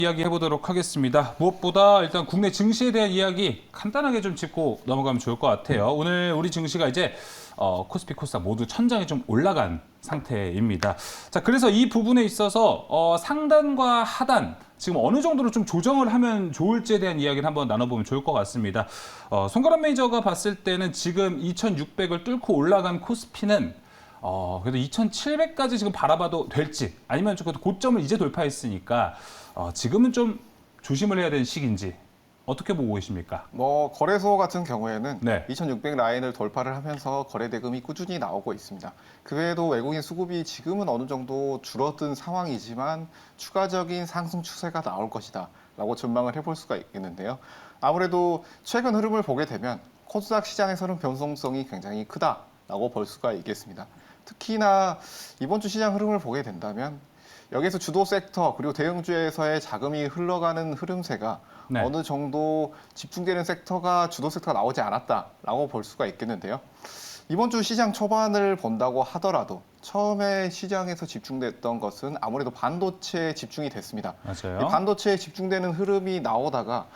이야기 해보도록 하겠습니다. 무엇보다 일단 국내 증시에 대한 이야기 간단하게 좀 짚고 넘어가면 좋을 것 같아요. 오늘 우리 증시가 이제 코스피, 코스닥 모두 천장에 좀 올라간 상태입니다. 자, 그래서 이 부분에 있어서 상단과 하단 지금 어느 정도로 좀 조정을 하면 좋을지에 대한 이야기를 한번 나눠보면 좋을 것 같습니다. 손가락 매니저가 봤을 때는 지금 2,600을 뚫고 올라간 코스피는 그래도 2,700까지 지금 바라봐도 될지 아니면 좀 고점을 이제 돌파했으니까 지금은 좀 조심을 해야 되는 시기인지 어떻게 보고 계십니까? 거래소 같은 경우에는 네. 2,600 라인을 돌파를 하면서 거래 대금이 꾸준히 나오고 있습니다. 그 외에도 외국인 수급이 지금은 어느 정도 줄어든 상황이지만 추가적인 상승 추세가 나올 것이다 라고 전망을 해볼 수가 있겠는데요. 아무래도 최근 흐름을 보게 되면 코스닥 시장에서는 변동성이 굉장히 크다라고 볼 수가 있겠습니다. 특히나 이번 주 시장 흐름을 보게 된다면 여기서 주도 섹터 그리고 대형주에서의 자금이 흘러가는 흐름세가 네. 어느 정도 집중되는 섹터가 주도 섹터가 나오지 않았다라고 볼 수가 있겠는데요. 이번 주 시장 초반을 본다고 하더라도 처음에 시장에서 집중됐던 것은 아무래도 반도체에 집중이 됐습니다. 맞아요. 반도체에 집중되는 흐름이 나오다가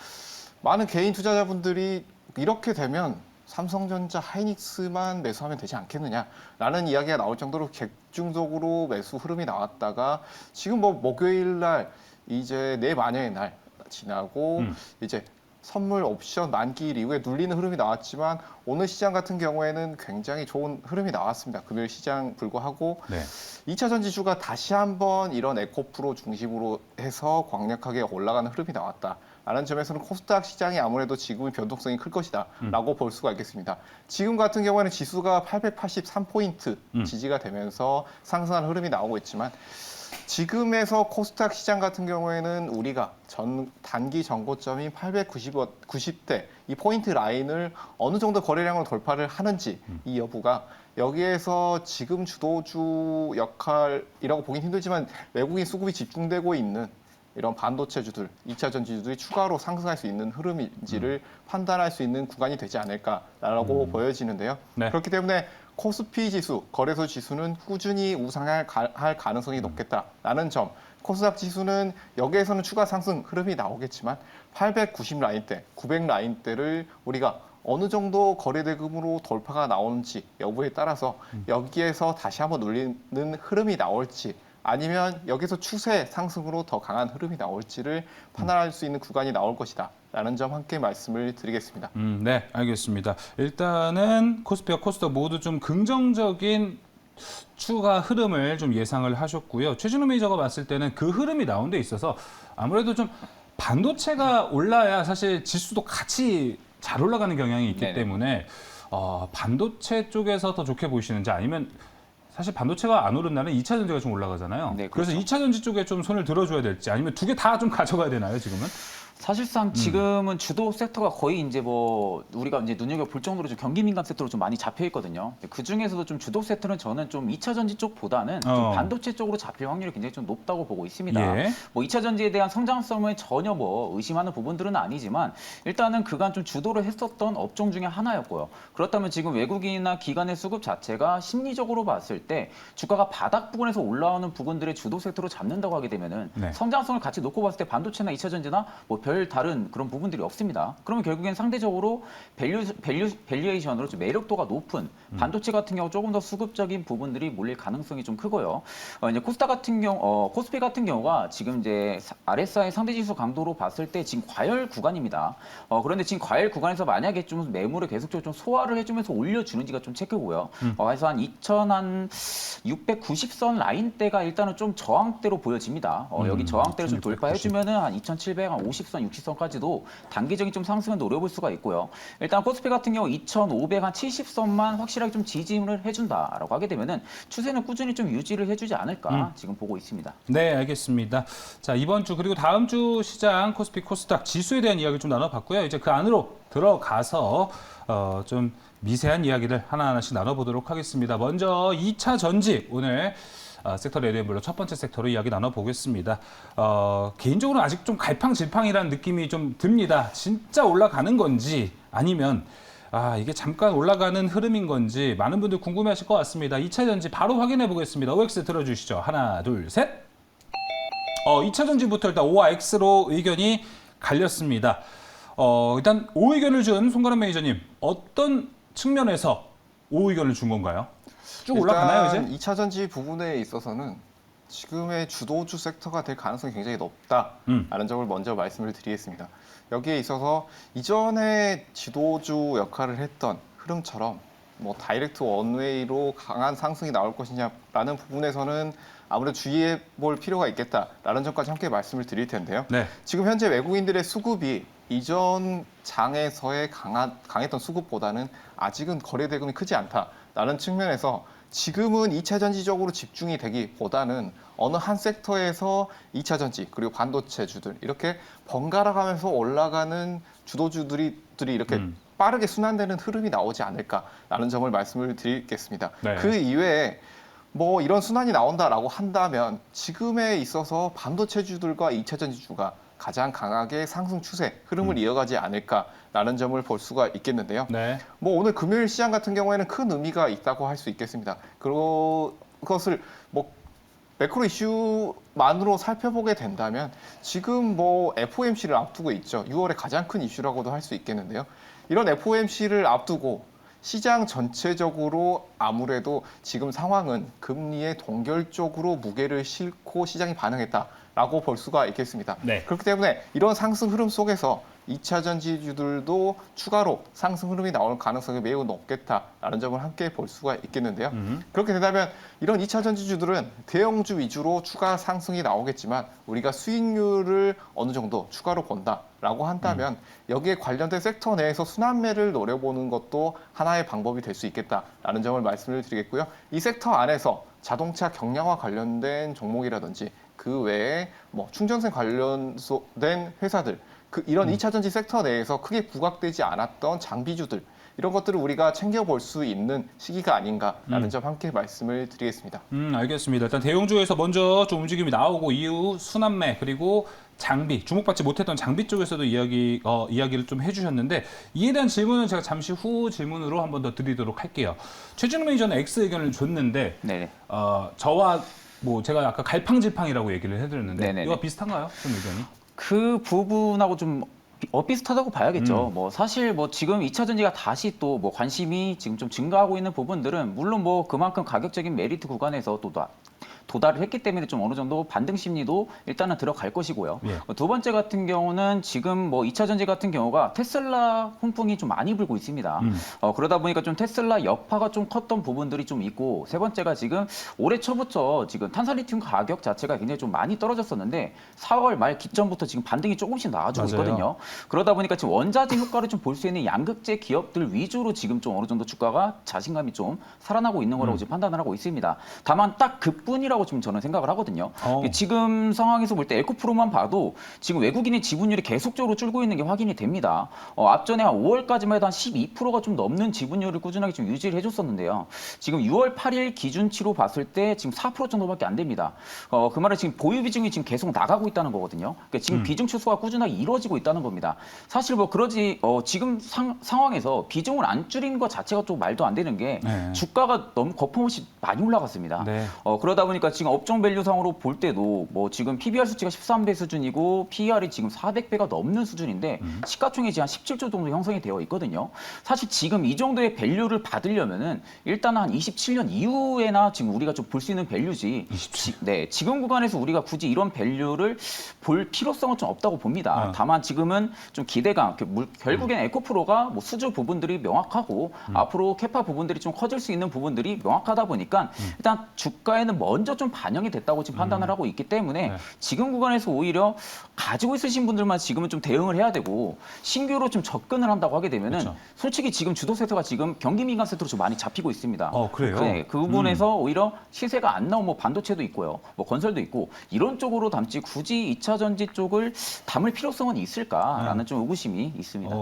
많은 개인 투자자분들이 이렇게 되면 삼성전자, 하이닉스만 매수하면 되지 않겠느냐라는 이야기가 나올 정도로 객중적으로 매수 흐름이 나왔다가 지금 목요일 날 이제 내마녀의 날 지나고 이제 선물 옵션 만기일 이후에 눌리는 흐름이 나왔지만 오늘 시장 같은 경우에는 굉장히 좋은 흐름이 나왔습니다. 금요일 시장 불구하고 네. 2차 전지주가 다시 한번 이런 에코프로 중심으로 해서 강력하게 올라가는 흐름이 나왔다. 라는 점에서는 코스닥 시장이 아무래도 지금의 변동성이 클 것이다 라고 볼 수가 있겠습니다. 지금 같은 경우에는 지수가 883포인트 지지가 되면서 상승하는 흐름이 나오고 있지만 지금에서 코스닥 시장 같은 경우에는 우리가 단기 전고점인 890대 이 포인트 라인을 어느 정도 거래량으로 돌파를 하는지 이 여부가 여기에서 지금 주도주 역할이라고 보긴 힘들지만 외국인 수급이 집중되고 있는 이런 반도체주들, 2차 전지주들이 추가로 상승할 수 있는 흐름인지를 판단할 수 있는 구간이 되지 않을까라고 보여지는데요. 네. 그렇기 때문에 코스피 지수, 거래소 지수는 꾸준히 우상할 가능성이 높겠다라는 점. 코스닥 지수는 여기에서는 추가 상승 흐름이 나오겠지만 890 라인대, 900 라인대를 우리가 어느 정도 거래 대금으로 돌파가 나오는지 여부에 따라서 여기에서 다시 한번 눌리는 흐름이 나올지 아니면 여기서 추세 상승으로 더 강한 흐름이 나올지를 판단할 수 있는 구간이 나올 것이다. 라는 점 함께 말씀을 드리겠습니다. 네, 알겠습니다. 일단은 코스피와 코스닥 모두 좀 긍정적인 추가 흐름을 좀 예상을 하셨고요. 최진우 매니저가 봤을 때는 그 흐름이 나온 데 있어서 아무래도 좀 반도체가 올라야 사실 지수도 같이 잘 올라가는 경향이 있기 네네. 때문에 반도체 쪽에서 더 좋게 보이시는지 아니면 사실 반도체가 안 오른 날은 2차 전지가 좀 올라가잖아요. 네, 그래서 그렇죠. 2차 전지 쪽에 좀 손을 들어줘야 될지 아니면 두 개 다 좀 가져가야 되나요, 지금은? 사실상 지금은 주도 섹터가 거의 이제 우리가 이제 눈여겨볼 정도로 좀 경기 민감 섹터로 좀 많이 잡혀 있거든요. 그 중에서도 좀 주도 섹터는 저는 좀 2차 전지 쪽보다는 좀 반도체 쪽으로 잡힐 확률이 굉장히 좀 높다고 보고 있습니다. 예. 2차 전지에 대한 성장성을 전혀 의심하는 부분들은 아니지만 일단은 그간 좀 주도를 했었던 업종 중에 하나였고요. 그렇다면 지금 외국인이나 기관의 수급 자체가 심리적으로 봤을 때 주가가 바닥 부근에서 올라오는 부분들의 주도 섹터로 잡는다고 하게 되면은 네. 성장성을 같이 놓고 봤을 때 반도체나 2차 전지나 별 다른 그런 부분들이 없습니다. 그러면 결국엔 상대적으로 밸류에이션으로 좀 매력도가 높은 반도체 같은 경우 조금 더 수급적인 부분들이 몰릴 가능성이 좀 크고요. 이제 코스닥 같은 경우, 코스피 같은 경우가 지금 이제 RSI 상대지수 강도로 봤을 때 지금 과열 구간입니다. 그런데 지금 과열 구간에서 만약에 좀 매물을 계속적으로 좀 소화를 해주면서 올려주는지가 좀 체크고요. 그래서 한 2,690선 라인대가 일단은 좀 저항대로 보여집니다. 여기 저항대를 좀 돌파해주면은 한 2,750선, 60선까지도 단기적인 좀 상승을 노려볼 수가 있고요. 일단 코스피 같은 경우 2,570선만 확실하게 좀 지지를 해준다라고 하게 되면은 추세는 꾸준히 좀 유지를 해주지 않을까 지금 보고 있습니다. 네, 알겠습니다. 자, 이번 주 그리고 다음 주 시장 코스피, 코스닥 지수에 대한 이야기 좀 나눠봤고요. 이제 그 안으로 들어가서 좀 미세한 이야기를 하나하나씩 나눠보도록 하겠습니다. 먼저 2차 전지 오늘 섹터 레드앤블루 첫 번째 섹터로 이야기 나눠보겠습니다. 개인적으로 아직 좀 갈팡질팡이라는 느낌이 좀 듭니다. 진짜 올라가는 건지 아니면 이게 잠깐 올라가는 흐름인 건지 많은 분들 궁금해하실 것 같습니다. 2차 전지 바로 확인해 보겠습니다. OX 들어주시죠. 하나, 둘, 셋. 2차 전지부터 일단 O와 X로 의견이 갈렸습니다. 일단 O 의견을 준 손가람 매니저님, 어떤 측면에서 O 의견을 준 건가요? 쭉 올라가나요, 일단 이제? 2차 전지 부분에 있어서는 지금의 주도주 섹터가 될 가능성이 굉장히 높다라는 점을 먼저 말씀을 드리겠습니다. 여기에 있어서 이전에 지도주 역할을 했던 흐름처럼 뭐 다이렉트 원웨이로 강한 상승이 나올 것이냐라는 부분에서는 아무래도 주의해 볼 필요가 있겠다라는 점까지 함께 말씀을 드릴 텐데요. 네. 지금 현재 외국인들의 수급이 이전 장에서의 강했던 수급보다는 아직은 거래 대금이 크지 않다라는 측면에서 지금은 2차 전지적으로 집중이 되기보다는 어느 한 섹터에서 2차 전지 그리고 반도체주들 이렇게 번갈아 가면서 올라가는 주도주들이 이렇게 빠르게 순환되는 흐름이 나오지 않을까라는 점을 말씀을 드리겠습니다. 네. 그 이외에 뭐 이런 순환이 나온다라고 한다면 지금에 있어서 반도체주들과 2차 전지주가 가장 강하게 상승 추세 흐름을 이어가지 않을까라는 점을 볼 수가 있겠는데요. 네. 뭐 오늘 금요일 시장 같은 경우에는 큰 의미가 있다고 할 수 있겠습니다. 그것을 뭐 매크로 이슈만으로 살펴보게 된다면 지금 뭐 FOMC를 앞두고 있죠. 6월에 가장 큰 이슈라고도 할 수 있겠는데요. 이런 FOMC를 앞두고 시장 전체적으로 아무래도 지금 상황은 금리의 동결 쪽으로 무게를 싣고 시장이 반응했다라고 볼 수가 있겠습니다. 네. 그렇기 때문에 이런 상승 흐름 속에서 2차 전지주들도 추가로 상승 흐름이 나올 가능성이 매우 높겠다라는 점을 함께 볼 수가 있겠는데요. 그렇게 된다면 이런 2차 전지주들은 대형주 위주로 추가 상승이 나오겠지만 우리가 수익률을 어느 정도 추가로 본다라고 한다면 여기에 관련된 섹터 내에서 순환매를 노려보는 것도 하나의 방법이 될 수 있겠다라는 점을 말씀을 드리겠고요. 이 섹터 안에서 자동차 경량화 관련된 종목이라든지 그 외에 뭐 충전소 관련된 회사들 이런 2차 전지 섹터 내에서 크게 부각되지 않았던 장비주들 이런 것들을 우리가 챙겨볼 수 있는 시기가 아닌가라는 점 함께 말씀을 드리겠습니다. 알겠습니다. 일단 대형주에서 먼저 좀 움직임이 나오고 이후 순환매 그리고 장비, 주목받지 못했던 장비 쪽에서도 이야기를 좀 해주셨는데 이에 대한 질문은 제가 잠시 후 질문으로 한 번 더 드리도록 할게요. 최준호 매니저는 X 의견을 줬는데 네네. 저와 뭐 제가 아까 갈팡질팡이라고 얘기를 해드렸는데 네네네. 이거 비슷한가요? 좀 의견이? 그 부분하고 좀 비슷하다고 봐야겠죠. 뭐 사실 뭐 지금 2차 전지가 다시 또 뭐 관심이 지금 좀 증가하고 있는 부분들은 물론 뭐 그만큼 가격적인 메리트 구간에서 또 도달을 했기 때문에 좀 어느 정도 반등 심리도 일단은 들어갈 것이고요. 예. 두 번째 같은 경우는 지금 뭐 2차 전지 같은 경우가 테슬라 훈풍이 좀 많이 불고 있습니다. 그러다 보니까 좀 테슬라 여파가 좀 컸던 부분들이 좀 있고 세 번째가 지금 올해 초부터 지금 탄산리튬 가격 자체가 굉장히 좀 많이 떨어졌었는데 4월 말 기점부터 지금 반등이 조금씩 나와주고 맞아요. 있거든요. 그러다 보니까 지금 원자재 효과를 좀 볼 수 있는 양극재 기업들 위주로 지금 좀 어느 정도 주가가 자신감이 좀 살아나고 있는 거라고 지금 판단을 하고 있습니다. 다만 딱 그뿐이라고 좀 저는 생각을 하거든요. 지금 상황에서 볼 때 에코프로만 봐도 지금 외국인의 지분율이 계속적으로 줄고 있는 게 확인이 됩니다. 앞전에 한 5월까지만 해도 한 12%가 좀 넘는 지분율을 꾸준하게 좀 유지를 해줬었는데요. 지금 6월 8일 기준치로 봤을 때 지금 4% 정도밖에 안 됩니다. 그 말은 지금 보유 비중이 지금 계속 나가고 있다는 거거든요. 그러니까 지금 비중 축소가 꾸준하게 이루어지고 있다는 겁니다. 사실 뭐 그러지 지금 상황에서 비중을 안 줄인 것 자체가 좀 말도 안 되는 게 네. 주가가 너무 거품없이 많이 올라갔습니다. 네. 그러다 보니까 지금 업종 밸류상으로 볼 때도 뭐 지금 PBR 수치가 13배 수준이고 PER이 지금 400배가 넘는 수준인데 시가총액이 한 17조 정도 형성이 되어 있거든요. 사실 지금 이 정도의 밸류를 받으려면은 일단 한 27년 이후에나 지금 우리가 좀 볼 수 있는 밸류지. 네, 지금 구간에서 우리가 굳이 이런 밸류를 볼 필요성은 좀 없다고 봅니다. 다만 지금은 좀 기대감, 결국엔 에코프로가 뭐 수주 부분들이 명확하고 앞으로 캐파 부분들이 좀 커질 수 있는 부분들이 명확하다 보니까 일단 주가에는 먼저 좀 반영이 됐다고 지금 판단을 하고 있기 때문에 네. 지금 구간에서 오히려 가지고 있으신 분들만 지금은 좀 대응을 해야 되고 신규로 좀 접근을 한다고 하게 되면은 그렇죠. 솔직히 지금 주도 세터가 지금 경기 민감 세터로 좀 많이 잡히고 있습니다. 그래요? 네, 그 부분에서 오히려 시세가 안 나온 뭐 반도체도 있고요, 뭐 건설도 있고 이런 쪽으로 담지 굳이 2차 전지 쪽을 담을 필요성은 있을까라는 좀 의구심이 있습니다.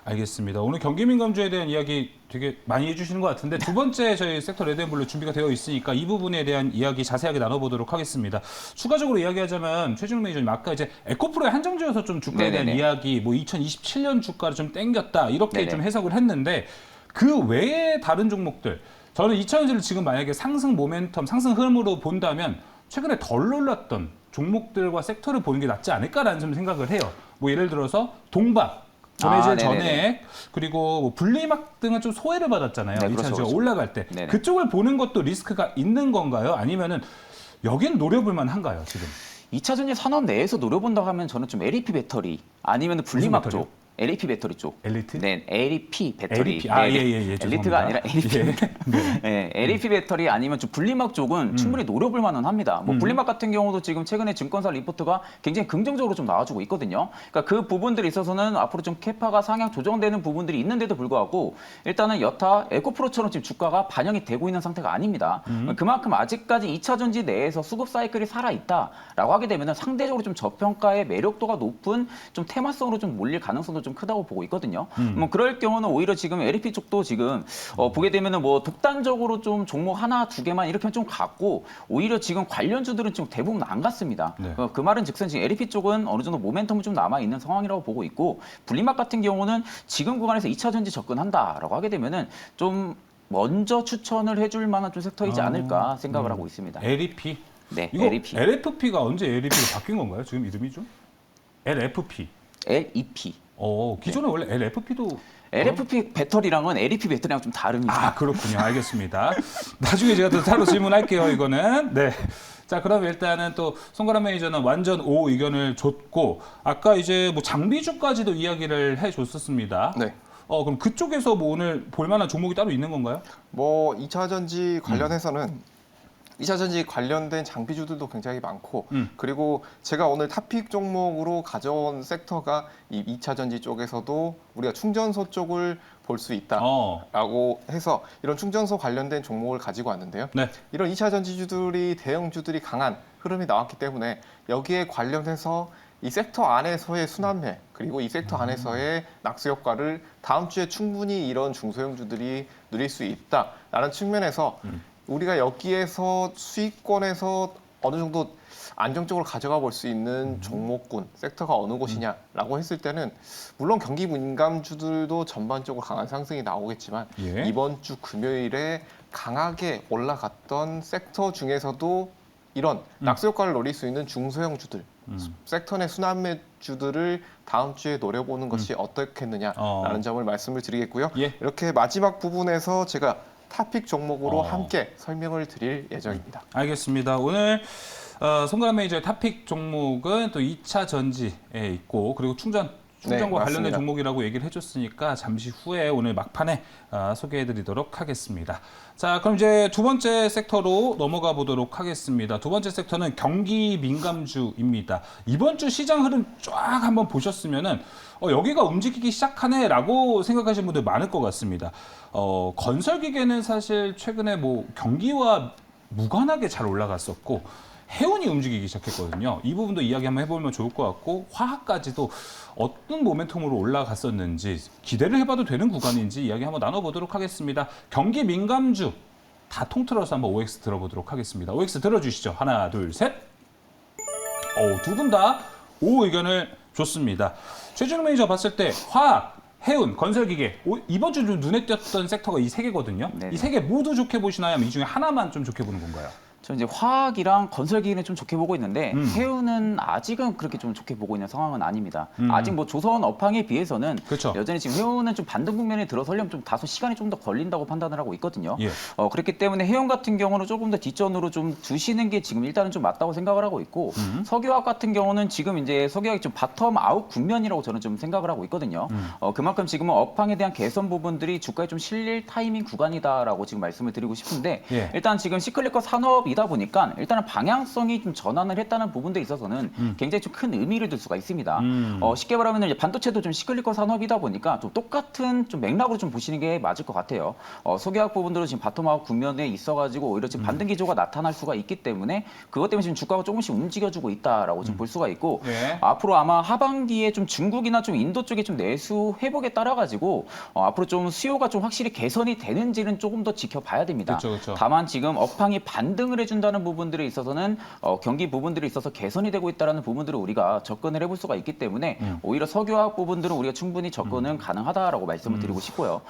알겠습니다. 오늘 경기 민감주에 대한 이야기 되게 많이 해주시는 것 같은데 두 번째 저희 섹터 레드앤블루 준비가 되어 있으니까 이 부분에 대한 이야기 자세하게 나눠보도록 하겠습니다. 추가적으로 이야기하자면 최준호 매니저님 아까 이제 에코프로에 한정지어서 좀 주가에 대한 네네네. 이야기, 뭐 2027년 주가를 좀 땡겼다 이렇게 네네. 좀 해석을 했는데 그 외에 다른 종목들 저는 2차전지를 지금 만약에 상승 모멘텀, 상승 흐름으로 본다면 최근에 덜 올랐던 종목들과 섹터를 보는 게 낫지 않을까라는 좀 생각을 해요. 뭐 예를 들어서 동박, 전해질 네네네. 전액, 그리고 뭐 분리막 등은 좀 소외를 받았잖아요. 네, 2차 그렇죠, 전지가 그렇죠. 올라갈 때. 네네. 그쪽을 보는 것도 리스크가 있는 건가요? 아니면은 여긴 노려볼 만한가요, 지금? 2차 전지 산업 내에서 노려본다고 하면 저는 좀 LEP 배터리 아니면 분리막 배터리요? 쪽. LEP 배터리 쪽. 엘리트? 네, LEP 배터리. LEP. 아, 네, 네. 예, 예, 예. 엘리트가 죄송합니다. 아니라 LEP. 예. 네. 네, LEP 배터리 아니면 좀 분리막 쪽은 충분히 노려볼 만은 합니다. 뭐 분리막 같은 경우도 지금 최근에 증권사 리포트가 굉장히 긍정적으로 좀 나와주고 있거든요. 그러니까 그 부분들에 있어서는 앞으로 좀 캐파가 상향 조정되는 부분들이 있는데도 불구하고 일단은 여타 에코프로처럼 지금 주가가 반영이 되고 있는 상태가 아닙니다. 그만큼 아직까지 2차 전지 내에서 수급 사이클이 살아있다라고 하게 되면 상대적으로 좀 저평가의 매력도가 높은 좀 테마성으로 좀 몰릴 가능성도 좀 크다고 보고 있거든요. 뭐 그럴 경우는 오히려 지금 LEP 쪽도 지금 보게 되면은 뭐 독단적으로 좀 종목 하나 두 개만 이렇게 좀 갔고 오히려 지금 관련주들은 지금 대부분 안 갔습니다. 네. 그 말은 즉슨 지금 LEP 쪽은 어느 정도 모멘텀이 좀 남아 있는 상황이라고 보고 있고 분리막 같은 경우는 지금 구간에서 2차 전지 접근한다라고 하게 되면은 좀 먼저 추천을 해줄 만한 좀 섹터이지 않을까 생각을 하고 있습니다. LEP? 네, 이거 LEP. LFP가 언제 LEP로 바뀐 건가요? 지금 이름이 좀? LFP. LEP. 기존에 원래 LFP도 LFP 배터리랑은 LEP 배터리랑 좀 다릅니다. 아, 그렇군요. 알겠습니다. 나중에 제가 또 따로 질문할게요, 이거는. 네. 자, 그럼 일단은 또 송가람 매니저는 완전 O 의견을 줬고, 아까 이제 뭐 장비주까지도 이야기를 해줬었습니다. 네. 그럼 그쪽에서 뭐 오늘 볼만한 종목이 따로 있는 건가요? 뭐 2차 전지 관련해서는 2차 전지 관련된 장비주들도 굉장히 많고 그리고 제가 오늘 탑픽 종목으로 가져온 섹터가 이 2차 전지 쪽에서도 우리가 충전소 쪽을 볼 수 있다라고 해서 이런 충전소 관련된 종목을 가지고 왔는데요. 네. 이런 2차 전지주들이 대형주들이 강한 흐름이 나왔기 때문에 여기에 관련해서 이 섹터 안에서의 순환매 그리고 이 섹터 안에서의 낙수 효과를 다음 주에 충분히 이런 중소형주들이 누릴 수 있다라는 측면에서 우리가 여기에서 수익권에서 어느 정도 안정적으로 가져가 볼 수 있는 종목군, 섹터가 어느 곳이냐라고 했을 때는 물론 경기 민감주들도 전반적으로 강한 상승이 나오겠지만 예. 이번 주 금요일에 강하게 올라갔던 섹터 중에서도 이런 낙수 효과를 노릴 수 있는 중소형주들, 섹터 내 순환매주들을 다음 주에 노려보는 것이 어떻겠느냐라는 점을 말씀을 드리겠고요. 예. 이렇게 마지막 부분에서 제가 탑픽 종목으로 어. 함께 설명을 드릴 예정입니다. 알겠습니다. 오늘 송가람 매니저의 탑픽 종목은 또 2차 전지에 있고 그리고 충전과 네, 관련된 맞습니다. 종목이라고 얘기를 해줬으니까 잠시 후에 오늘 막판에 소개해드리도록 하겠습니다. 자, 그럼 이제 두 번째 섹터로 넘어가 보도록 하겠습니다. 두 번째 섹터는 경기 민감주입니다. 이번 주 시장 흐름 쫙 한번 보셨으면은 여기가 움직이기 시작하네라고 생각하시는 분들 많을 것 같습니다. 건설기계는 사실 최근에 뭐 경기와 무관하게 잘 올라갔었고 해운이 움직이기 시작했거든요. 이 부분도 이야기 한번 해보면 좋을 것 같고 화학까지도 어떤 모멘텀으로 올라갔었는지 기대를 해봐도 되는 구간인지 이야기 한번 나눠보도록 하겠습니다. 경기 민감주 다 통틀어서 한번 OX 들어보도록 하겠습니다. OX 들어주시죠. 하나, 둘, 셋. 두 분 다 O 의견을 줬습니다. 최준호 매니저 봤을 때 화학, 해운, 건설기계 이번 주 좀 눈에 띄었던 섹터가 이 세 개거든요. 네네. 이 세 개 모두 좋게 보시나요? 아니면 이 중에 하나만 좀 좋게 보는 건가요? 저는 이제 화학이랑 건설기기는 좀 좋게 보고 있는데 해운은 아직은 그렇게 좀 좋게 보고 있는 상황은 아닙니다. 아직 뭐 조선 업황에 비해서는 그렇죠. 여전히 지금 해운은 좀 반등 국면에 들어서려면 좀 다소 시간이 좀 더 걸린다고 판단을 하고 있거든요. 예. 그렇기 때문에 해운 같은 경우는 조금 더 뒷전으로 좀 두시는 게 지금 일단은 좀 맞다고 생각을 하고 있고 석유화학 같은 경우는 지금 이제 석유화학이 좀 바텀 아웃 국면이라고 저는 좀 생각을 하고 있거든요. 그만큼 지금은 업황에 대한 개선 부분들이 주가에 좀 실릴 타이밍 구간이다라고 지금 말씀을 드리고 싶은데 예. 일단 지금 시클리컬 산업이다 보니까 일단은 방향성이 좀 전환을 했다는 부분들에 있어서는 굉장히 좀 큰 의미를 둘 수가 있습니다. 쉽게 말하면 이제 반도체도 좀 시클리컬 산업이다 보니까 좀 똑같은 좀 맥락으로 좀 보시는 게 맞을 것 같아요. 소계학 부분들은 지금 바텀아웃 국면에 있어가지고 오히려 지금 반등 기조가 나타날 수가 있기 때문에 그것 때문에 지금 주가가 조금씩 움직여주고 있다라고 지금 볼 수가 있고 예. 앞으로 아마 하반기에 좀 중국이나 좀 인도 쪽에 좀 내수 회복에 따라 가지고 앞으로 좀 수요가 좀 확실히 개선이 되는지는 조금 더 지켜봐야 됩니다. 그렇죠, 그렇죠. 다만 지금 업황이 반등을 보증을 해준다는 부분들에 있어서는 경기 부분들에 있어서 개선이 되고 있다는 부분들을 우리가 접근을 해볼 수가 있기 때문에 오히려 석유화학 부분들은 우리가 충분히 접근은 가능하다라고 말씀을 드리고 싶고요.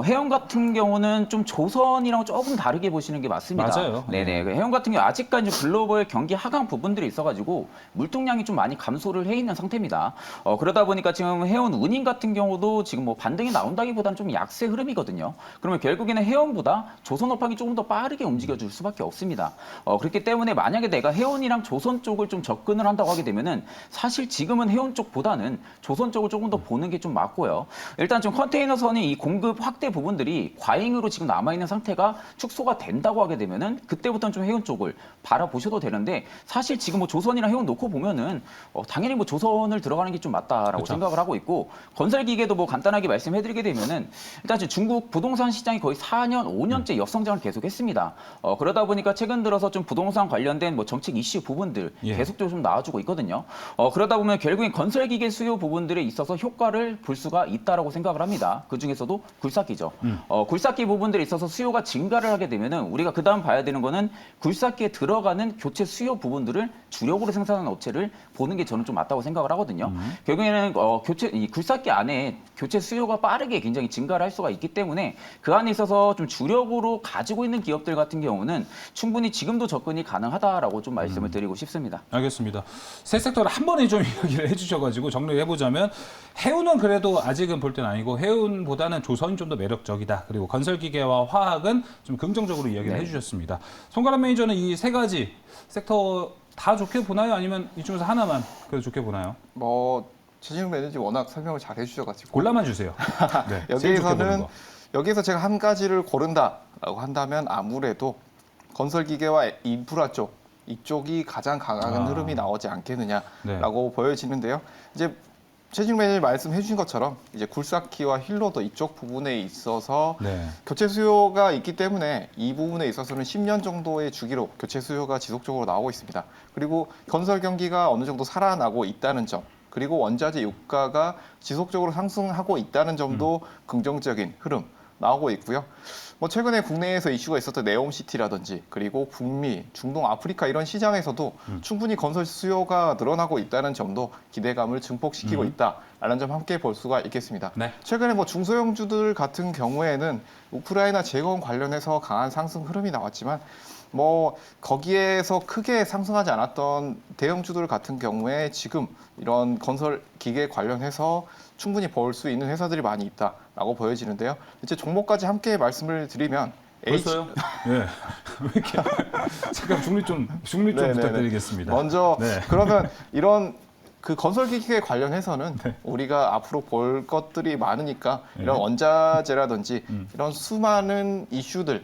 해운 같은 경우는 좀 조선이랑 조금 다르게 보시는 게 맞습니다. 맞아요. 네네. 해운 같은 경우 아직까지 글로벌 경기 하강 부분들이 있어가지고 물통량이 좀 많이 감소를 해 있는 상태입니다. 그러다 보니까 지금 해운 운임 같은 경우도 지금 뭐 반등이 나온다기보다는 좀 약세 흐름이거든요. 그러면 결국에는 해운보다 조선업황이 조금 더 빠르게 움직여줄 수밖에 없습니다. 그렇기 때문에 만약에 내가 해운이랑 조선 쪽을 좀 접근을 한다고 하게 되면은 사실 지금은 해운 쪽보다는 조선 쪽을 조금 더 보는 게 좀 맞고요. 일단 좀 컨테이너선이 이 공급 확대 부분들이 과잉으로 지금 남아있는 상태가 축소가 된다고 하게 되면은 그때부터는 좀 해운 쪽을 바라보셔도 되는데 사실 지금 뭐 조선이랑 해운 놓고 보면은 당연히 뭐 조선을 들어가는 게 좀 맞다라고 그쵸. 생각을 하고 있고 건설기계도 뭐 간단하게 말씀해드리게 되면은 일단 지금 중국 부동산 시장이 거의 4년, 5년째 역성장을 계속했습니다. 그러다 보니까 최근 들어서 좀 부동산 관련된 뭐 정책 이슈 부분들 예. 계속적으로 좀 나와주고 있거든요. 그러다 보면 결국엔 건설기계 수요 부분들에 있어서 효과를 볼 수가 있다라고 생각을 합니다. 그 중에서도 굴삭기죠. 굴삭기 부분들에 있어서 수요가 증가를 하게 되면은 우리가 그 다음 봐야 되는 거는 굴삭기에 들어가는 교체 수요 부분들을 주력으로 생산하는 업체를 보는 게 저는 좀 맞다고 생각을 하거든요. 결국에는 이 굴삭기 안에 교체 수요가 빠르게 굉장히 증가를 할 수가 있기 때문에 그 안에 있어서 좀 주력으로 가지고 있는 기업들 같은 경우는 충분히 지금도 접근이 가능하다라고 좀 말씀을 드리고 싶습니다. 알겠습니다. 세 섹터를 한 번에 좀 이야기를 해주셔가지고 정리해보자면 해운은 그래도 아직은 볼 때는 아니고 해운보다는 조선이 좀 더 매력적이다. 그리고 건설기계와 화학은 좀 긍정적으로 이야기를 네. 해주셨습니다. 손가락 매니저는 이 세 가지 섹터 다 좋게 보나요? 아니면 이 중에서 하나만 그래도 좋게 보나요? 뭐 최진욱 매니저 워낙 설명을 잘 해주셔가지고 골라만 주세요. 네, 제일 좋게 보는 여기에서는 거. 여기에서 제가 한 가지를 고른다라고 한다면 아무래도 건설기계와 인프라 쪽 이쪽이 가장 강한 흐름이 나오지 않겠느냐라고 보여지는데요. 이제 최진욱 매니저 말씀해 주신 것처럼 이제 굴삭기와 힐로더 이쪽 부분에 있어서 네. 교체 수요가 있기 때문에 이 부분에 있어서는 10년 정도의 주기로 교체 수요가 지속적으로 나오고 있습니다. 그리고 건설 경기가 어느 정도 살아나고 있다는 점, 그리고 원자재 유가가 지속적으로 상승하고 있다는 점도 긍정적인 흐름 나오고 있고요. 뭐 최근에 국내에서 이슈가 있었던 네옴시티라든지 그리고 북미, 중동, 아프리카 이런 시장에서도 충분히 건설 수요가 늘어나고 있다는 점도 기대감을 증폭시키고 있다라는 점 함께 볼 수가 있겠습니다. 네. 최근에 뭐 중소형주들 같은 경우에는 우크라이나 재건 관련해서 강한 상승 흐름이 나왔지만 뭐 거기에서 크게 상승하지 않았던 대형주들 같은 경우에 지금 이런 건설 기계 관련해서 충분히 볼 수 있는 회사들이 많이 있다라고 보여지는데요. 이제 종목까지 함께 말씀을 드리면 벌써요? 네. 왜 이렇게 잠깐 중립 좀 네네네. 부탁드리겠습니다. 먼저 네. 그러면 이런 그 건설기계 관련해서는 우리가 앞으로 볼 것들이 많으니까 이런 네. 원자재라든지 이런 수많은 이슈들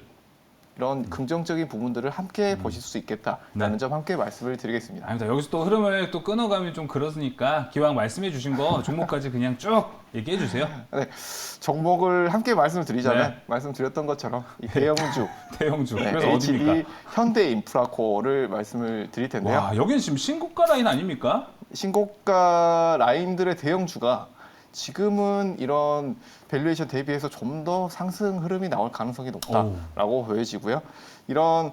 이런 긍정적인 부분들을 함께 보실 수 있겠다라는 네. 점 함께 말씀을 드리겠습니다. 아닙니다. 여기서 또 흐름을 또 끊어가면 좀 그러니까 기왕 말씀해 주신 거 종목까지 그냥 쭉 얘기해 주세요. 네, 종목을 함께 말씀을 드리자면 네. 말씀드렸던 것처럼 이 대형주 대형주. 네, 그래서 HB 어디입니까? 현대인프라코어를 말씀을 드릴 텐데요. 와, 여기는 지금 신고가 라인 아닙니까? 신고가 라인들의 대형주가 지금은 이런 밸류에이션 대비해서 좀 더 상승 흐름이 나올 가능성이 높다라고 보여지고요. 이런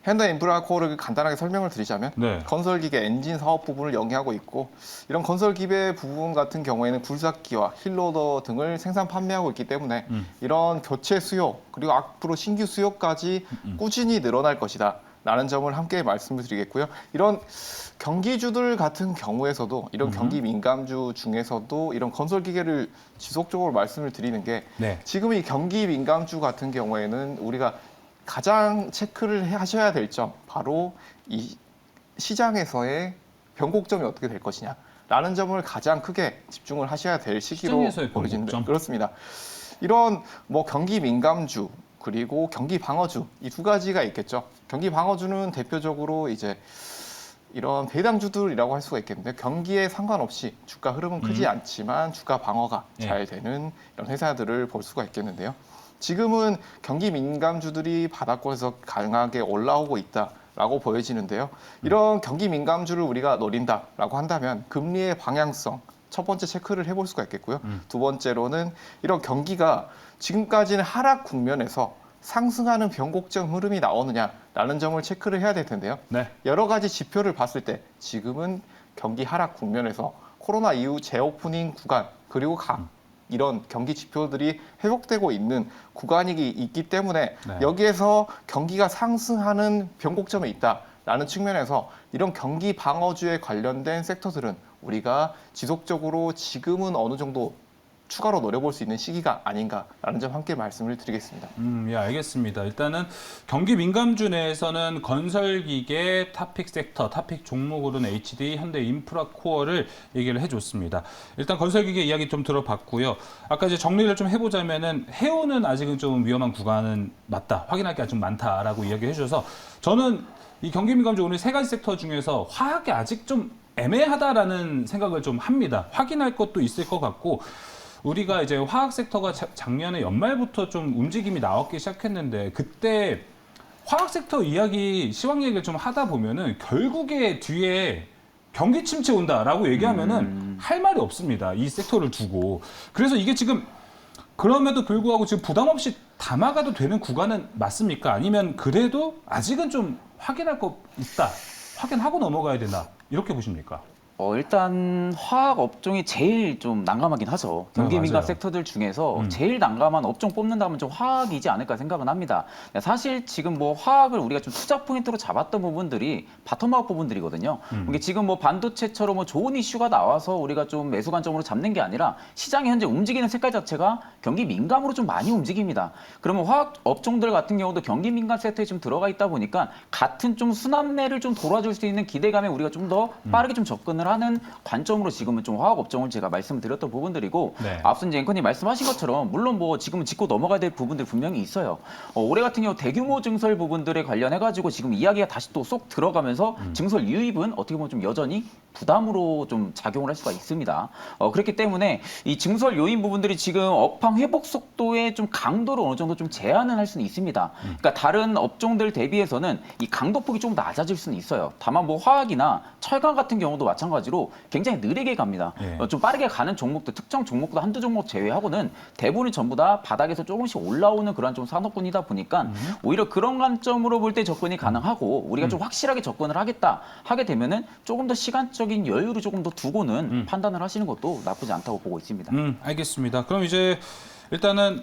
현대인프라코어를 간단하게 설명을 드리자면 네. 건설기계 엔진 사업 부분을 영위하고 있고 이런 건설기계 부분 같은 경우에는 굴삭기와 힐로더 등을 생산 판매하고 있기 때문에 이런 교체 수요 그리고 앞으로 신규 수요까지 꾸준히 늘어날 것이다. 라는 점을 함께 말씀을 드리겠고요. 이런 경기주들 같은 경우에서도 이런 경기 민감주 중에서도 이런 건설기계를 지속적으로 말씀을 드리는 게 네. 지금 이 경기 민감주 같은 경우에는 우리가 가장 체크를 하셔야 될 점 바로 이 시장에서의 변곡점이 어떻게 될 것이냐라는 점을 가장 크게 집중을 하셔야 될 시기로 시장에서의 보여지는데 변곡점? 그렇습니다. 이런 뭐 경기 민감주 그리고 경기 방어주 이 두 가지가 있겠죠. 경기 방어주는 대표적으로 이제 이런 배당주들이라고 할 수가 있겠는데 경기에 상관없이 주가 흐름은 크지 않지만 주가 방어가 예. 잘 되는 이런 회사들을 볼 수가 있겠는데요. 지금은 경기 민감주들이 바닥권에서 강하게 올라오고 있다라고 보여지는데요. 이런 경기 민감주를 우리가 노린다라고 한다면 금리의 방향성 첫 번째 체크를 해볼 수가 있겠고요. 두 번째로는 이런 경기가 지금까지는 하락 국면에서 상승하는 변곡점 흐름이 나오느냐라는 라는 점을 체크를 해야 될 텐데요. 네. 여러 가지 지표를 봤을 때 지금은 경기 하락 국면에서 코로나 이후 재오프닝 구간 그리고 이런 경기 지표들이 회복되고 있는 구간이 있기 때문에 네. 여기에서 경기가 상승하는 변곡점에 있다라는 측면에서 이런 경기 방어주에 관련된 섹터들은 우리가 지속적으로 지금은 어느 정도 추가로 노려볼 수 있는 시기가 아닌가라는 점 함께 말씀을 드리겠습니다. 예, 알겠습니다. 일단은 경기 민감주 내에서는 건설기계, 탑픽 섹터, 탑픽 종목으로는 HD, 현대 인프라 코어를 얘기를 해줬습니다. 일단 건설기계 이야기 좀 들어봤고요. 아까 이제 정리를 좀 해보자면은 해운은 아직은 좀 위험한 구간은 맞다, 확인할 게 아직 많다라고 이야기해 주셔서 저는 이 경기 민감주 오늘 세 가지 섹터 중에서 화학이 아직 좀 애매하다라는 생각을 좀 합니다. 확인할 것도 있을 것 같고. 우리가 이제 화학 섹터가 작년에 연말부터 좀 움직임이 나왔기 시작했는데 그때 화학 섹터 이야기, 시황 얘기를 좀 하다 보면은 결국에 뒤에 경기 침체 온다라고 얘기하면은 할 말이 없습니다. 이 섹터를 두고. 그래서 이게 지금 그럼에도 불구하고 지금 부담 없이 담아가도 되는 구간은 맞습니까? 아니면 그래도 아직은 좀 확인할 거 있다. 확인하고 넘어가야 된다. 이렇게 보십니까? 일단 화학 업종이 제일 좀 난감하긴 하죠. 경기 네, 민감 맞아요. 섹터들 중에서 제일 난감한 업종 뽑는다면 좀 화학이지 않을까 생각은 합니다. 사실 지금 뭐 화학을 우리가 좀 투자 포인트로 잡았던 부분들이 바텀아웃 부분들이거든요. 이게 지금 뭐 반도체처럼 뭐 좋은 이슈가 나와서 우리가 좀 매수 관점으로 잡는 게 아니라 시장이 현재 움직이는 색깔 자체가 경기 민감으로 좀 많이 움직입니다. 그러면 화학 업종들 같은 경우도 경기 민감 섹터에 좀 들어가 있다 보니까 같은 좀 순환매를 좀 돌아줄 수 있는 기대감에 우리가 좀 더 빠르게 좀 접근을 하는 관점으로 지금은 좀 화학 업종을 제가 말씀드렸던 부분들이고 네. 앞서 이제 앵커님 말씀하신 것처럼 물론 뭐 지금은 짚고 넘어가야 될 부분들 분명히 있어요. 올해 같은 경우 대규모 증설 부분들에 관련해 가지고 지금 이야기가 다시 또 쏙 들어가면서 증설 유입은 어떻게 보면 좀 여전히 부담으로 좀 작용을 할 수가 있습니다. 그렇기 때문에 이 증설 요인 부분들이 지금 업황 회복 속도의 좀 강도를 어느 정도 좀 제한은 할 수는 있습니다. 그러니까 다른 업종들 대비해서는 이 강도폭이 좀 낮아질 수는 있어요. 다만 뭐 화학이나 철강 같은 경우도 마찬가지로 굉장히 느리게 갑니다. 예. 좀 빠르게 가는 종목들, 특정 종목도 한두 종목 제외하고는 대부분이 전부 다 바닥에서 조금씩 올라오는 그런 좀 산업군이다 보니까 오히려 그런 관점으로 볼 때 접근이 가능하고 우리가 좀 확실하게 접근을 하게 되면은 조금 더 시간적인 여유를 조금 더 두고는 판단을 하시는 것도 나쁘지 않다고 보고 있습니다. 알겠습니다. 그럼 이제 일단은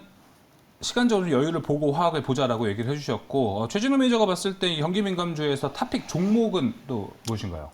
시간적으로 여유를 보고 화학을 보자라고 얘기를 해주셨고 최진우 매니저가 봤을 때 이 경기 민감주에서 탑픽 종목은 또 무엇인가요?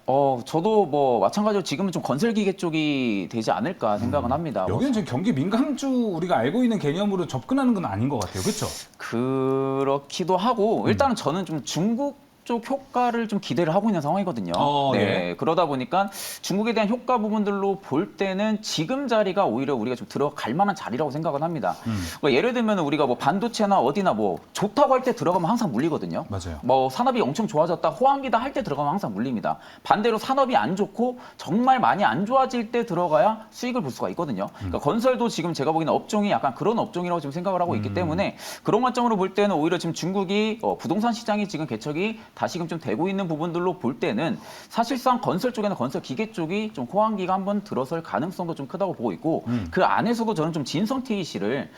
저도 뭐 마찬가지로 지금은 좀 건설기계 쪽이 되지 않을까 생각은 합니다. 여기는 지금 경기 민감주 우리가 알고 있는 개념으로 접근하는 건 아닌 것 같아요. 그렇죠? 그렇기도 하고 일단은 저는 좀 중국 쪽 효과를 좀 기대를 하고 있는 상황이거든요. 네. 그러다 보니까 중국에 대한 효과 부분들로 볼 때는 지금 자리가 오히려 우리가 좀 들어갈 만한 자리라고 생각은 합니다. 그러니까 예를 들면 우리가 뭐 반도체나 어디나 뭐 좋다고 할 때 들어가면 항상 물리거든요. 맞아요. 뭐 산업이 엄청 좋아졌다, 호황기다 할 때 들어가면 항상 물립니다. 반대로 산업이 안 좋고 정말 많이 안 좋아질 때 들어가야 수익을 볼 수가 있거든요. 그러니까 건설도 지금 제가 보기에는 업종이 약간 그런 업종이라고 지금 생각을 하고 있기 때문에 그런 관점으로 볼 때는 오히려 지금 중국이 부동산 시장이 지금 개척이 다시금 좀 되고 있는 부분들로 볼 때는 사실상 건설 쪽에는 건설 기계 쪽이 좀 호황기가 한번 들어설 가능성도 좀 크다고 보고 있고 그 안에서도 저는 좀 진성 TEC를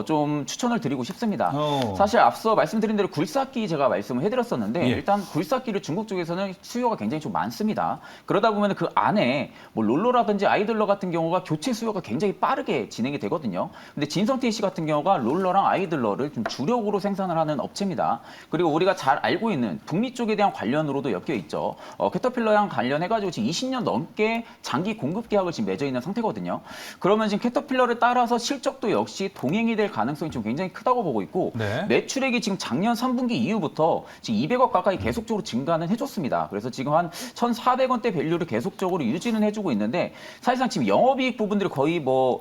좀 추천을 드리고 싶습니다. 사실 앞서 말씀드린 대로 굴삭기 제가 말씀을 해드렸었는데 예. 일단 굴삭기를 중국 쪽에서는 수요가 굉장히 좀 많습니다. 그러다 보면 그 안에 뭐 롤러라든지 아이들러 같은 경우가 교체 수요가 굉장히 빠르게 진행이 되거든요. 근데 진성 TEC 같은 경우가 롤러랑 아이들러를 좀 주력으로 생산을 하는 업체입니다. 그리고 우리가 잘 알고 있는 북미 쪽에 대한 관련으로도 엮여 있죠. 캐터필러랑 관련해가지고 지금 20년 넘게 장기 공급 계약을 지금 맺어 있는 상태거든요. 그러면 지금 캐터필러를 따라서 실적도 역시 동행이 될 가능성이 좀 굉장히 크다고 보고 있고 네. 매출액이 지금 작년 3분기 이후부터 지금 200억 가까이 계속적으로 증가는 해줬습니다. 그래서 지금 한 1,400원대 밸류를 계속적으로 유지는 해주고 있는데 사실상 지금 영업이익 부분들이 거의 뭐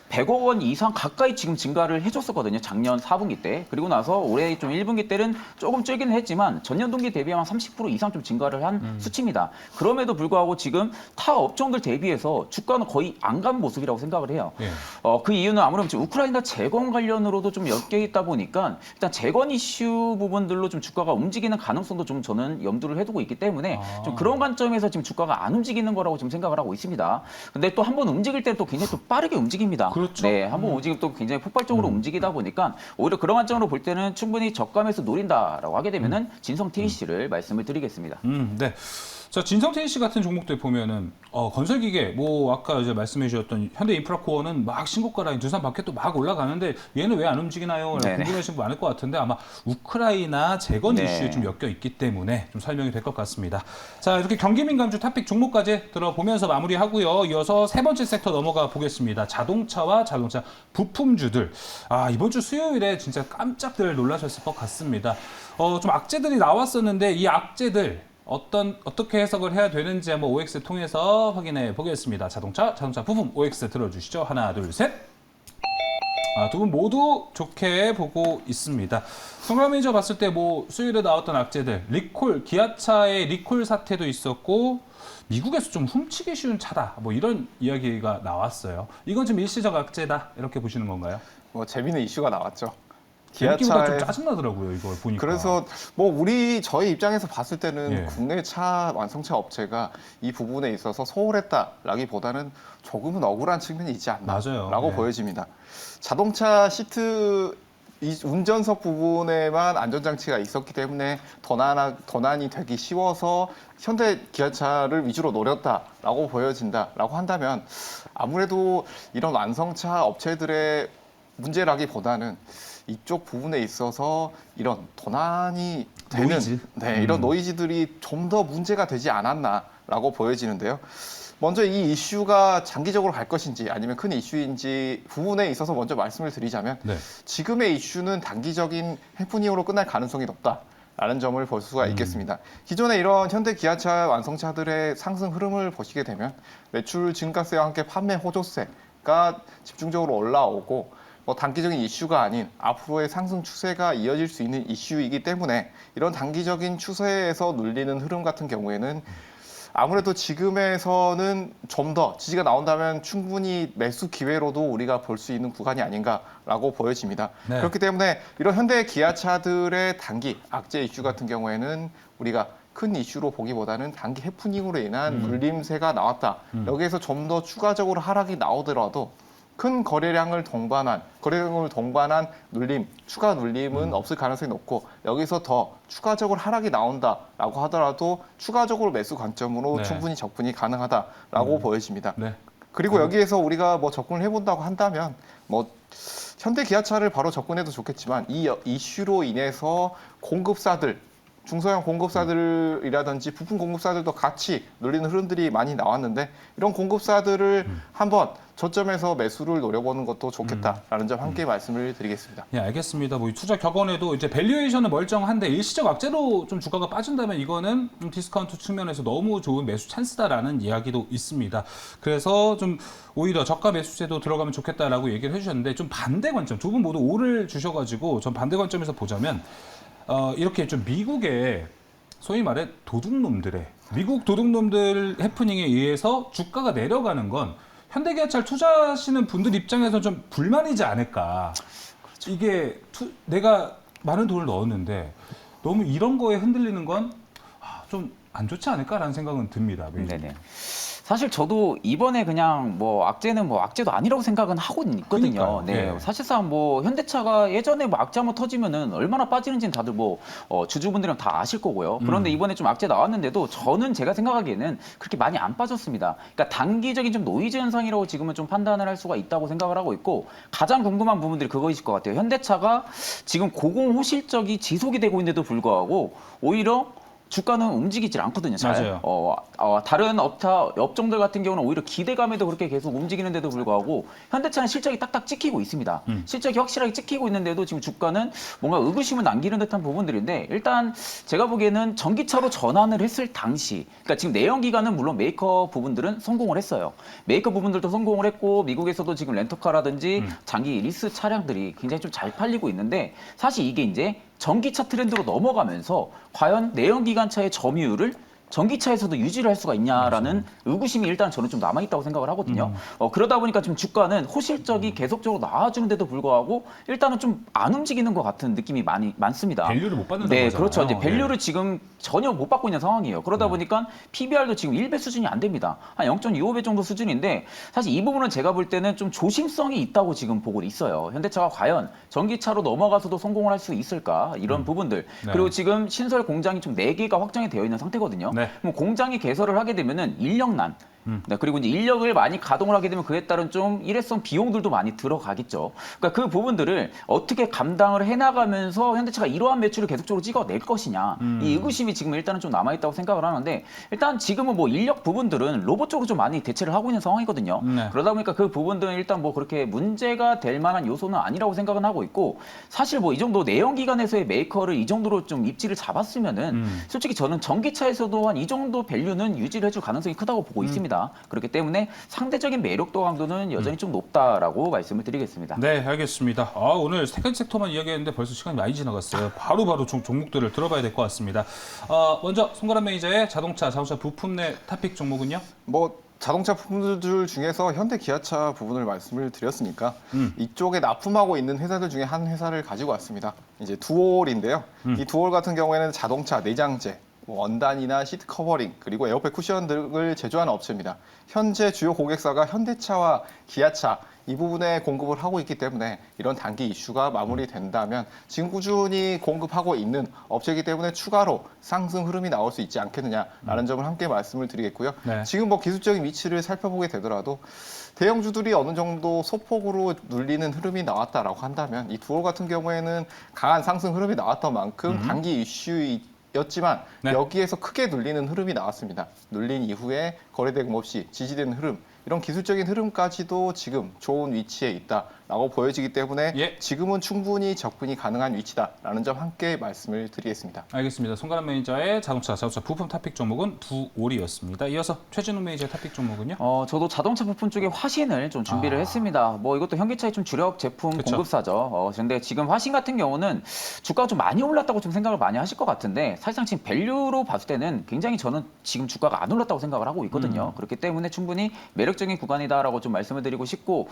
100억 원 이상 가까이 지금 증가를 해줬었거든요. 작년 4분기 때. 그리고 나서 올해 좀 1분기 때는 조금 줄기는 했지만 전년 동기 대비하면 30% 이상 좀 증가를 한 수치입니다. 그럼에도 불구하고 지금 타 업종들 대비해서 주가는 거의 안 간 모습이라고 생각을 해요. 예. 그 이유는 아무래도 지금 우크라이나 재건 관련으로도 좀 엮여 있다 보니까 일단 재건 이슈 부분들로 좀 주가가 움직이는 가능성도 좀 저는 염두를 해두고 있기 때문에 좀 그런 관점에서 지금 주가가 안 움직이는 거라고 지금 생각을 하고 있습니다. 근데 또 한번 움직일 때 또 굉장히 또 빠르게 움직입니다. 그렇죠. 네, 한번 움직이면 또 굉장히 폭발적으로 움직이다 보니까 오히려 그런 관점으로 볼 때는 충분히 저가 매수 노린다라고 하게 되면은 진성 TEC를 말씀을 드리겠습니다. 네. 자, 진성 TEC 같은 종목들 보면은 건설기계 뭐 아까 이제 말씀해 주셨던 현대인프라코어는 막 신고가 라인 두산 밖에 또 막 올라가는데 얘는 왜 안 움직이나요? 네네. 궁금하신 분 많을 것 같은데 아마 우크라이나 재건 네. 이슈에 좀 엮여 있기 때문에 좀 설명이 될 것 같습니다. 자, 이렇게 경기민감주 탑픽 종목까지 들어보면서 마무리하고요. 이어서 세 번째 섹터 넘어가 보겠습니다. 자동차와 자동차 부품주들. 아, 이번 주 수요일에 진짜 깜짝들 놀라셨을 것 같습니다. 좀 악재들이 나왔었는데 이 악재들 어떻게 해석을 해야 되는지 한번 OX 통해서 확인해 보겠습니다. 자동차 부품 OX 들어주시죠. 하나, 둘, 셋. 두 분 모두 좋게 보고 있습니다. 성남 매니저 봤을 때 뭐 수요일에 나왔던 악재들, 리콜, 기아차의 리콜 사태도 있었고 미국에서 좀 훔치기 쉬운 차다. 뭐 이런 이야기가 나왔어요. 이건 좀 일시적 악재다 이렇게 보시는 건가요? 뭐 재미있는 이슈가 나왔죠. 기아차에 좀 짜증나더라고요. 이걸 보니까. 그래서 뭐 저희 입장에서 봤을 때는 예. 국내 차 완성차 업체가 이 부분에 있어서 소홀했다라기보다는 조금은 억울한 측면이 있지 맞아요. 않나라고 예. 보여집니다. 자동차 시트 이 운전석 부분에만 안전장치가 있었기 때문에 도난이 되기 쉬워서 현대 기아차를 위주로 노렸다라고 보여진다라고 한다면 아무래도 이런 완성차 업체들의 문제라기보다는 이쪽 부분에 있어서 이런 도난이 되는 노이즈. 이런 노이즈들이 좀 더 문제가 되지 않았나라고 보여지는데요. 먼저 이 이슈가 장기적으로 갈 것인지 아니면 큰 이슈인지 부분에 있어서 먼저 말씀을 드리자면 네. 지금의 이슈는 단기적인 해프닝으로 끝날 가능성이 높다라는 점을 볼 수가 있겠습니다. 기존에 이런 현대 기아차 완성차들의 상승 흐름을 보시게 되면 매출 증가세와 함께 판매 호조세가 집중적으로 올라오고 뭐 단기적인 이슈가 아닌 앞으로의 상승 추세가 이어질 수 있는 이슈이기 때문에 이런 단기적인 추세에서 눌리는 흐름 같은 경우에는 아무래도 지금에서는 좀 더 지지가 나온다면 충분히 매수 기회로도 우리가 볼 수 있는 구간이 아닌가라고 보여집니다. 네. 그렇기 때문에 이런 현대 기아차들의 단기 악재 이슈 같은 경우에는 우리가 큰 이슈로 보기보다는 단기 해프닝으로 인한 눌림세가 나왔다. 여기에서 좀 더 추가적으로 하락이 나오더라도 큰 거래량을 동반한 눌림, 추가 눌림은 없을 가능성이 높고 여기서 더 추가적으로 하락이 나온다라고 하더라도 추가적으로 매수 관점으로 네. 충분히 접근이 가능하다라고 보여집니다. 네. 그리고 여기에서 우리가 뭐 접근을 해본다고 한다면 뭐 현대 기아차를 바로 접근해도 좋겠지만 이 이슈로 인해서 공급사들 중소형 공급사들이라든지 부품 공급사들도 같이 눌리는 흐름들이 많이 나왔는데 이런 공급사들을 한번 저점에서 매수를 노려보는 것도 좋겠다라는 점 함께 말씀을 드리겠습니다. 예, 알겠습니다. 뭐 이 투자 격언에도 이제 밸류에이션은 멀쩡한데 일시적 악재로 좀 주가가 빠진다면 이거는 좀 디스카운트 측면에서 너무 좋은 매수 찬스다라는 이야기도 있습니다. 그래서 좀 오히려 저가 매수세도 들어가면 좋겠다라고 얘기를 해주셨는데 좀 반대 관점, 두 분 모두 오를 주셔가지고 전 반대 관점에서 보자면 이렇게 좀 미국의 소위 말해 도둑놈들의 미국 도둑놈들 해프닝에 의해서 주가가 내려가는 건 현대기아차를 투자하시는 분들 입장에서 좀 불만이지 않을까. 그렇죠. 이게 내가 많은 돈을 넣었는데 너무 이런 거에 흔들리는 건 좀 안 좋지 않을까라는 생각은 듭니다. 네네. 사실 저도 이번에 그냥 뭐 악재는 뭐 악재도 아니라고 생각은 하고 있거든요. 그러니까요. 네. 예. 사실상 뭐 현대차가 예전에 뭐 악재 한번 터지면은 얼마나 빠지는지는 다들 뭐 주주분들이랑 다 아실 거고요. 그런데 이번에 좀 악재 나왔는데도 저는 제가 생각하기에는 그렇게 많이 안 빠졌습니다. 그러니까 단기적인 좀 노이즈 현상이라고 지금은 좀 판단을 할 수가 있다고 생각을 하고 있고 가장 궁금한 부분들이 그거이실 것 같아요. 현대차가 지금 고공호실적이 지속이 되고 있는데도 불구하고 오히려 주가는 움직이질 않거든요. 잘. 맞아요. 다른 업종들 같은 경우는 오히려 기대감에도 그렇게 계속 움직이는데도 불구하고 현대차는 실적이 딱딱 찍히고 있습니다. 실적이 확실하게 찍히고 있는데도 지금 주가는 뭔가 의구심을 남기는 듯한 부분들인데 일단 제가 보기에는 전기차로 전환을 했을 당시 그러니까 지금 내연기관은 물론 메이커 부분들은 성공을 했어요. 메이커 부분들도 성공을 했고 미국에서도 지금 렌터카라든지 장기 리스 차량들이 굉장히 좀 잘 팔리고 있는데 사실 이게 이제 전기차 트렌드로 넘어가면서 과연 내연기관차의 점유율을 전기차에서도 유지를 할 수가 있냐라는 의구심이 일단 저는 좀 남아있다고 생각을 하거든요. 그러다 보니까 지금 주가는 호실적이 계속적으로 나와주는데도 불구하고 일단은 좀 안 움직이는 것 같은 느낌이 많습니다. 밸류를 못 받는다는 네, 거잖아요. 그렇죠. 이제 밸류를 네. 지금 전혀 못 받고 있는 상황이에요. 그러다 보니까 PBR도 지금 1배 수준이 안 됩니다. 한 0.25배 정도 수준인데 사실 이 부분은 제가 볼 때는 좀 조심성이 있다고 지금 보고 있어요. 현대차가 과연 전기차로 넘어가서도 성공을 할 수 있을까? 이런 부분들. 네. 그리고 지금 신설 공장이 좀 4개가 확정이 되어 있는 상태거든요. 네. 그럼 공장이 개설을 하게 되면은 인력난, 네, 그리고 이제 인력을 많이 가동을 하게 되면 그에 따른 좀 일회성 비용들도 많이 들어가겠죠. 그러니까 그 부분들을 어떻게 감당을 해나가면서 현대차가 이러한 매출을 계속적으로 찍어낼 것이냐. 이 의구심이 지금 일단은 좀 남아있다고 생각을 하는데 일단 지금은 뭐 인력 부분들은 로봇 쪽으로 좀 많이 대체를 하고 있는 상황이거든요. 네. 그러다 보니까 그 부분들은 일단 뭐 그렇게 문제가 될 만한 요소는 아니라고 생각은 하고 있고 사실 뭐 이 정도 내연기관에서의 메이커를 이 정도로 좀 입지를 잡았으면은 솔직히 저는 전기차에서도 한 이 정도 밸류는 유지를 해줄 가능성이 크다고 보고 있습니다. 그렇기 때문에 상대적인 매력도 강도는 여전히 좀 높다라고 말씀을 드리겠습니다. 네, 알겠습니다. 오늘 세 가지 섹터만 이야기했는데 벌써 시간이 많이 지나갔어요. 바로 종목들을 들어봐야 될 것 같습니다. 먼저 손가락 매니저의 자동차 부품 내 탑픽 종목은요? 뭐 자동차 부품들 중에서 현대 기아차 부분을 말씀을 드렸으니까 이쪽에 납품하고 있는 회사들 중에 한 회사를 가지고 왔습니다. 이제 두올인데요. 이 두올 같은 경우에는 자동차 내장재, 원단이나 시트 커버링, 그리고 에어백 쿠션 등을 제조하는 업체입니다. 현재 주요 고객사가 현대차와 기아차 이 부분에 공급을 하고 있기 때문에 이런 단기 이슈가 마무리된다면 지금 꾸준히 공급하고 있는 업체이기 때문에 추가로 상승 흐름이 나올 수 있지 않겠느냐라는 점을 함께 말씀을 드리겠고요. 네. 지금 뭐 기술적인 위치를 살펴보게 되더라도 대형주들이 어느 정도 소폭으로 눌리는 흐름이 나왔다라고 한다면 이 두올 같은 경우에는 강한 상승 흐름이 나왔던 만큼 단기 이슈였지만 네. 여기에서 크게 눌리는 흐름이 나왔습니다. 눌린 이후에 거래 대금 없이 지지되는 흐름, 이런 기술적인 흐름까지도 지금 좋은 위치에 있다라고 보여지기 때문에 예. 지금은 충분히 접근이 가능한 위치다라는 점 함께 말씀을 드리겠습니다. 알겠습니다. 손가락 매니저의 자동차 부품 탑픽 종목은 두올이었습니다. 이어서 최진우 매니저의 탑픽 종목은요? 저도 자동차 부품 쪽에 화신을 좀 준비를 했습니다. 뭐 이것도 현기차의 좀 주력 제품 그쵸. 공급사죠. 근데 지금 화신 같은 경우는 주가가 좀 많이 올랐다고 좀 생각을 많이 하실 것 같은데 사실상 지금 밸류로 봤을 때는 굉장히 저는 지금 주가가 안 올랐다고 생각을 하고 있거든요. 그렇기 때문에 충분히 매력적인 구간이다라고 좀 말씀을 드리고 싶고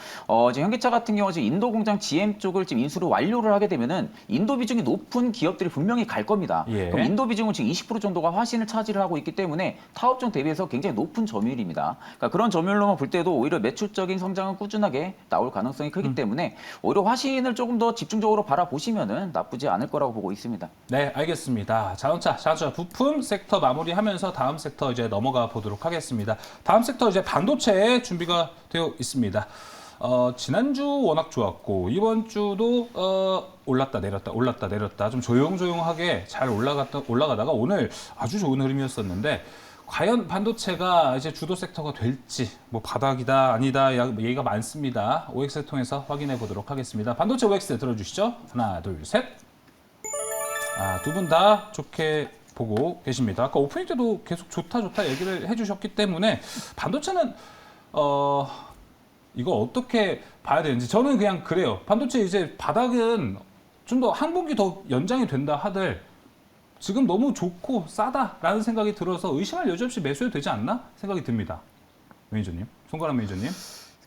지금 현기차 같은 경우 지금 인도 공장 GM 쪽을 지금 인수를 완료를 하게 되면은 인도 비중이 높은 기업들이 분명히 갈 겁니다. 예. 그럼 인도 비중은 지금 20% 정도가 화신을 차지를 하고 있기 때문에 타업종 대비해서 굉장히 높은 점유율입니다. 그러니까 그런 점유율로만 볼 때도 오히려 매출적인 성장은 꾸준하게 나올 가능성이 크기 때문에 오히려 화신을 조금 더 집중적으로 바라보시면은 나쁘지 않을 거라고 보고 있습니다. 네, 알겠습니다. 자동차 부품 섹터 마무리하면서 다음 섹터 이제 넘어가 보도록 하겠습니다. 다음 섹터 이제 반도체 준비가 되어 있습니다. 지난주 워낙 좋았고 이번 주도 올랐다 내렸다 좀 조용조용하게 잘 올라가다가 오늘 아주 좋은 흐름이었었는데 과연 반도체가 이제 주도 섹터가 될지 뭐 바닥이다 아니다 얘기가 많습니다. OX를 통해서 확인해 보도록 하겠습니다. 반도체 OX 들어주시죠. 하나 둘 셋. 두 분 다 좋게 보고 계십니다. 아까 오프닝 때도 계속 좋다 얘기를 해주셨기 때문에 반도체는 이거 어떻게 봐야 되는지 저는 그냥 그래요. 반도체 이제 바닥은 좀 더 한 분기 더 연장이 된다 하들 지금 너무 좋고 싸다라는 생각이 들어서 의심할 여지 없이 매수해도 되지 않나 생각이 듭니다. 매니저님, 손가락 매니저님.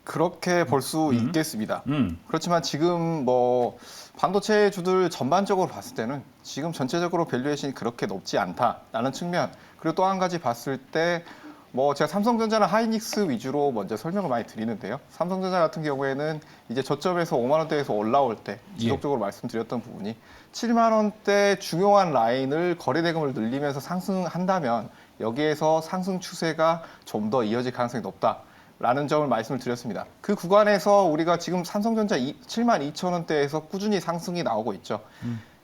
그렇게 볼 수 있겠습니다. 그렇지만 지금 뭐 반도체 주들 전반적으로 봤을 때는 지금 전체적으로 밸류에이션이 그렇게 높지 않다라는 측면, 그리고 또 한 가지 봤을 때 뭐 제가 삼성전자나 하이닉스 위주로 먼저 설명을 많이 드리는데요. 삼성전자 같은 경우에는 이제 저점에서 5만 원대에서 올라올 때 지속적으로 말씀드렸던 부분이 7만 원대 중요한 라인을 거래 대금을 늘리면서 상승한다면 여기에서 상승 추세가 좀 더 이어질 가능성이 높다. 라는 점을 말씀을 드렸습니다. 그 구간에서 우리가 지금 삼성전자 7만 2천 원대에서 꾸준히 상승이 나오고 있죠.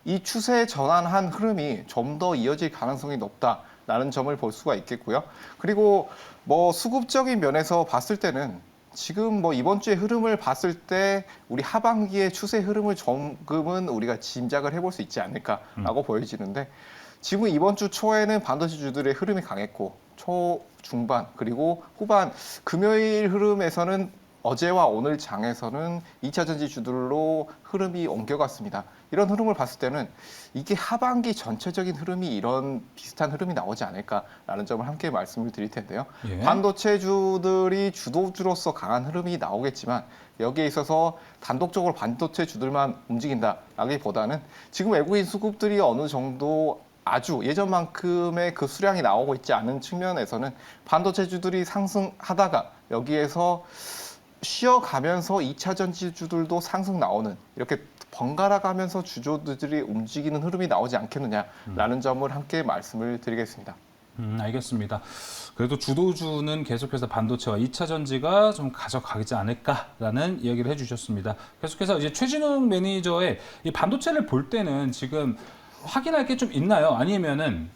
이 추세 전환한 흐름이 좀 더 이어질 가능성이 높다라는 점을 볼 수가 있겠고요. 그리고 뭐 수급적인 면에서 봤을 때는 지금 뭐 이번 주의 흐름을 봤을 때 우리 하반기의 추세 흐름을 조금은 우리가 짐작을 해볼 수 있지 않을까라고 보여지는데 지금 이번 주 초에는 반도체 주들의 흐름이 강했고 초, 중반 그리고 후반 금요일 흐름에서는 어제와 오늘 장에서는 2차 전지주들로 흐름이 옮겨갔습니다. 이런 흐름을 봤을 때는 이게 하반기 전체적인 흐름이 이런 비슷한 흐름이 나오지 않을까라는 점을 함께 말씀을 드릴 텐데요. 예. 반도체주들이 주도주로서 강한 흐름이 나오겠지만 여기에 있어서 단독적으로 반도체주들만 움직인다라기보다는 지금 외국인 수급들이 어느 정도 아주 예전만큼의 그 수량이 나오고 있지 않은 측면에서는 반도체주들이 상승하다가 여기에서 쉬어가면서 2차 전지주들도 상승 나오는 이렇게 번갈아 가면서 주주들이 움직이는 흐름이 나오지 않겠느냐라는 점을 함께 말씀을 드리겠습니다. 알겠습니다. 그래도 주도주는 계속해서 반도체와 2차 전지가 좀 가져가지 않을까라는 이야기를 해주셨습니다. 계속해서 이제 최진웅 매니저의 이 반도체를 볼 때는 지금 확인할 게 좀 있나요? 아니면은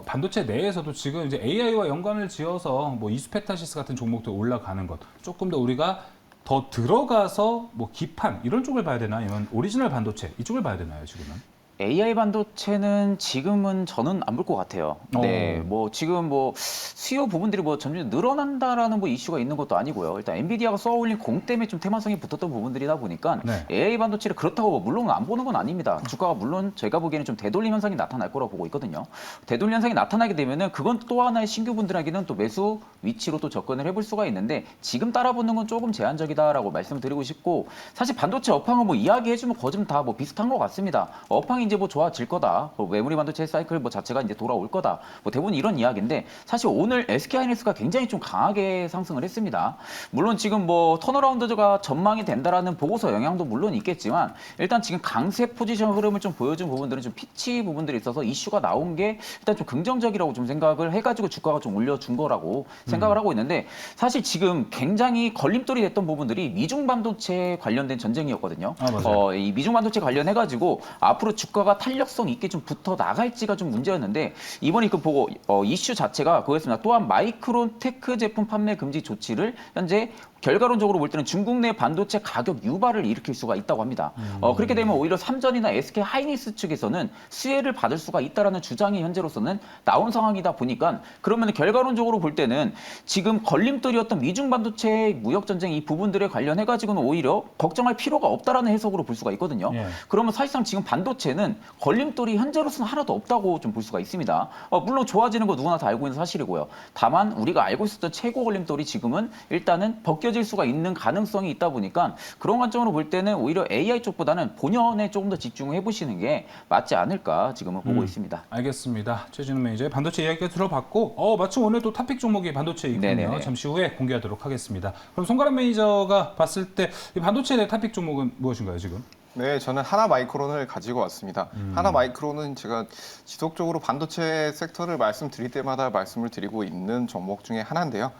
반도체 내에서도 지금 이제 AI와 연관을 지어서 뭐 이수페타시스 같은 종목도 올라가는 것, 조금 더 우리가 더 들어가서 뭐 기판 이런 쪽을 봐야 되나? 아니면 오리지널 반도체 이쪽을 봐야 되나요, 지금은? AI 반도체는 지금은 저는 안 볼 것 같아요. 네, 뭐 지금 뭐 수요 부분들이 뭐 점점 늘어난다라는 뭐 이슈가 있는 것도 아니고요. 일단 엔비디아가 쏘아올린 공 때문에 좀 테마성이 붙었던 부분들이다 보니까 네. AI 반도체를 그렇다고 뭐 물론 안 보는 건 아닙니다. 주가가 물론 저희가 보기에는 좀 되돌림 현상이 나타날 거라고 보고 있거든요. 되돌림 현상이 나타나게 되면은 그건 또 하나의 신규분들에게는 또 매수 위치로 또 접근을 해볼 수가 있는데 지금 따라붙는 건 조금 제한적이다라고 말씀드리고 싶고 사실 반도체 업황은 뭐 이야기해주면 거좀 다 뭐 비슷한 것 같습니다. 업황이 이제 뭐 좋아질 거다. 뭐 메모리 반도체 사이클 뭐 자체가 이제 돌아올 거다. 뭐 대부분 이런 이야기인데 사실 오늘 SK하이닉스가 굉장히 좀 강하게 상승을 했습니다. 물론 지금 뭐 턴어라운드가 전망이 된다라는 보고서 영향도 물론 있겠지만 일단 지금 강세 포지션 흐름을 좀 보여준 부분들은 좀 피치 부분들이 있어서 이슈가 나온 게 일단 좀 긍정적이라고 좀 생각을 해가지고 주가가 좀 올려준 거라고 생각을 하고 있는데 사실 지금 굉장히 걸림돌이 됐던 부분들이 미중 반도체 관련된 전쟁이었거든요. 맞아요. 이 미중 반도체 관련해가지고 앞으로 주가가 탄력성 있게 좀 붙어 나갈지가 좀 문제였는데 이번에 그 보고 이슈 자체가 그거였습니다. 또한 마이크론 테크 제품 판매 금지 조치를 현재 결과론적으로 볼 때는 중국 내 반도체 가격 유발을 일으킬 수가 있다고 합니다. 그렇게 되면 오히려 삼전이나 SK 하이닉스 측에서는 수혜를 받을 수가 있다라는 주장이 현재로서는 나온 상황이다 보니까 그러면 결과론적으로 볼 때는 지금 걸림돌이었던 미중 반도체 무역 전쟁 이 부분들에 관련해 가지고는 오히려 걱정할 필요가 없다라는 해석으로 볼 수가 있거든요. 예. 그러면 사실상 지금 반도체는 걸림돌이 현재로서는 하나도 없다고 좀 볼 수가 있습니다. 물론 좋아지는 거 누구나 다 알고 있는 사실이고요. 다만 우리가 알고 있었던 최고 걸림돌이 지금은 일단은 벗겨질 수가 있는 가능성이 있다 보니까 그런 관점으로 볼 때는 오히려 AI 쪽보다는 본연에 조금 더 집중을 해보시는 게 맞지 않을까 지금은 보고 있습니다. 알겠습니다. 최진웅 매니저의 반도체 이야기가 들어봤고, 마침 오늘 또 토픽 종목이 반도체 있군요. 네네네. 잠시 후에 공개하도록 하겠습니다. 그럼 손가락 매니저가 봤을 때 이 반도체 내 토픽 종목은 무엇인가요, 지금? 네, 저는 하나마이크론을 가지고 왔습니다. 하나마이크론은 제가 지속적으로 반도체 섹터를 말씀드릴 때마다 말씀을 드리고 있는 종목 중에 하나인데요.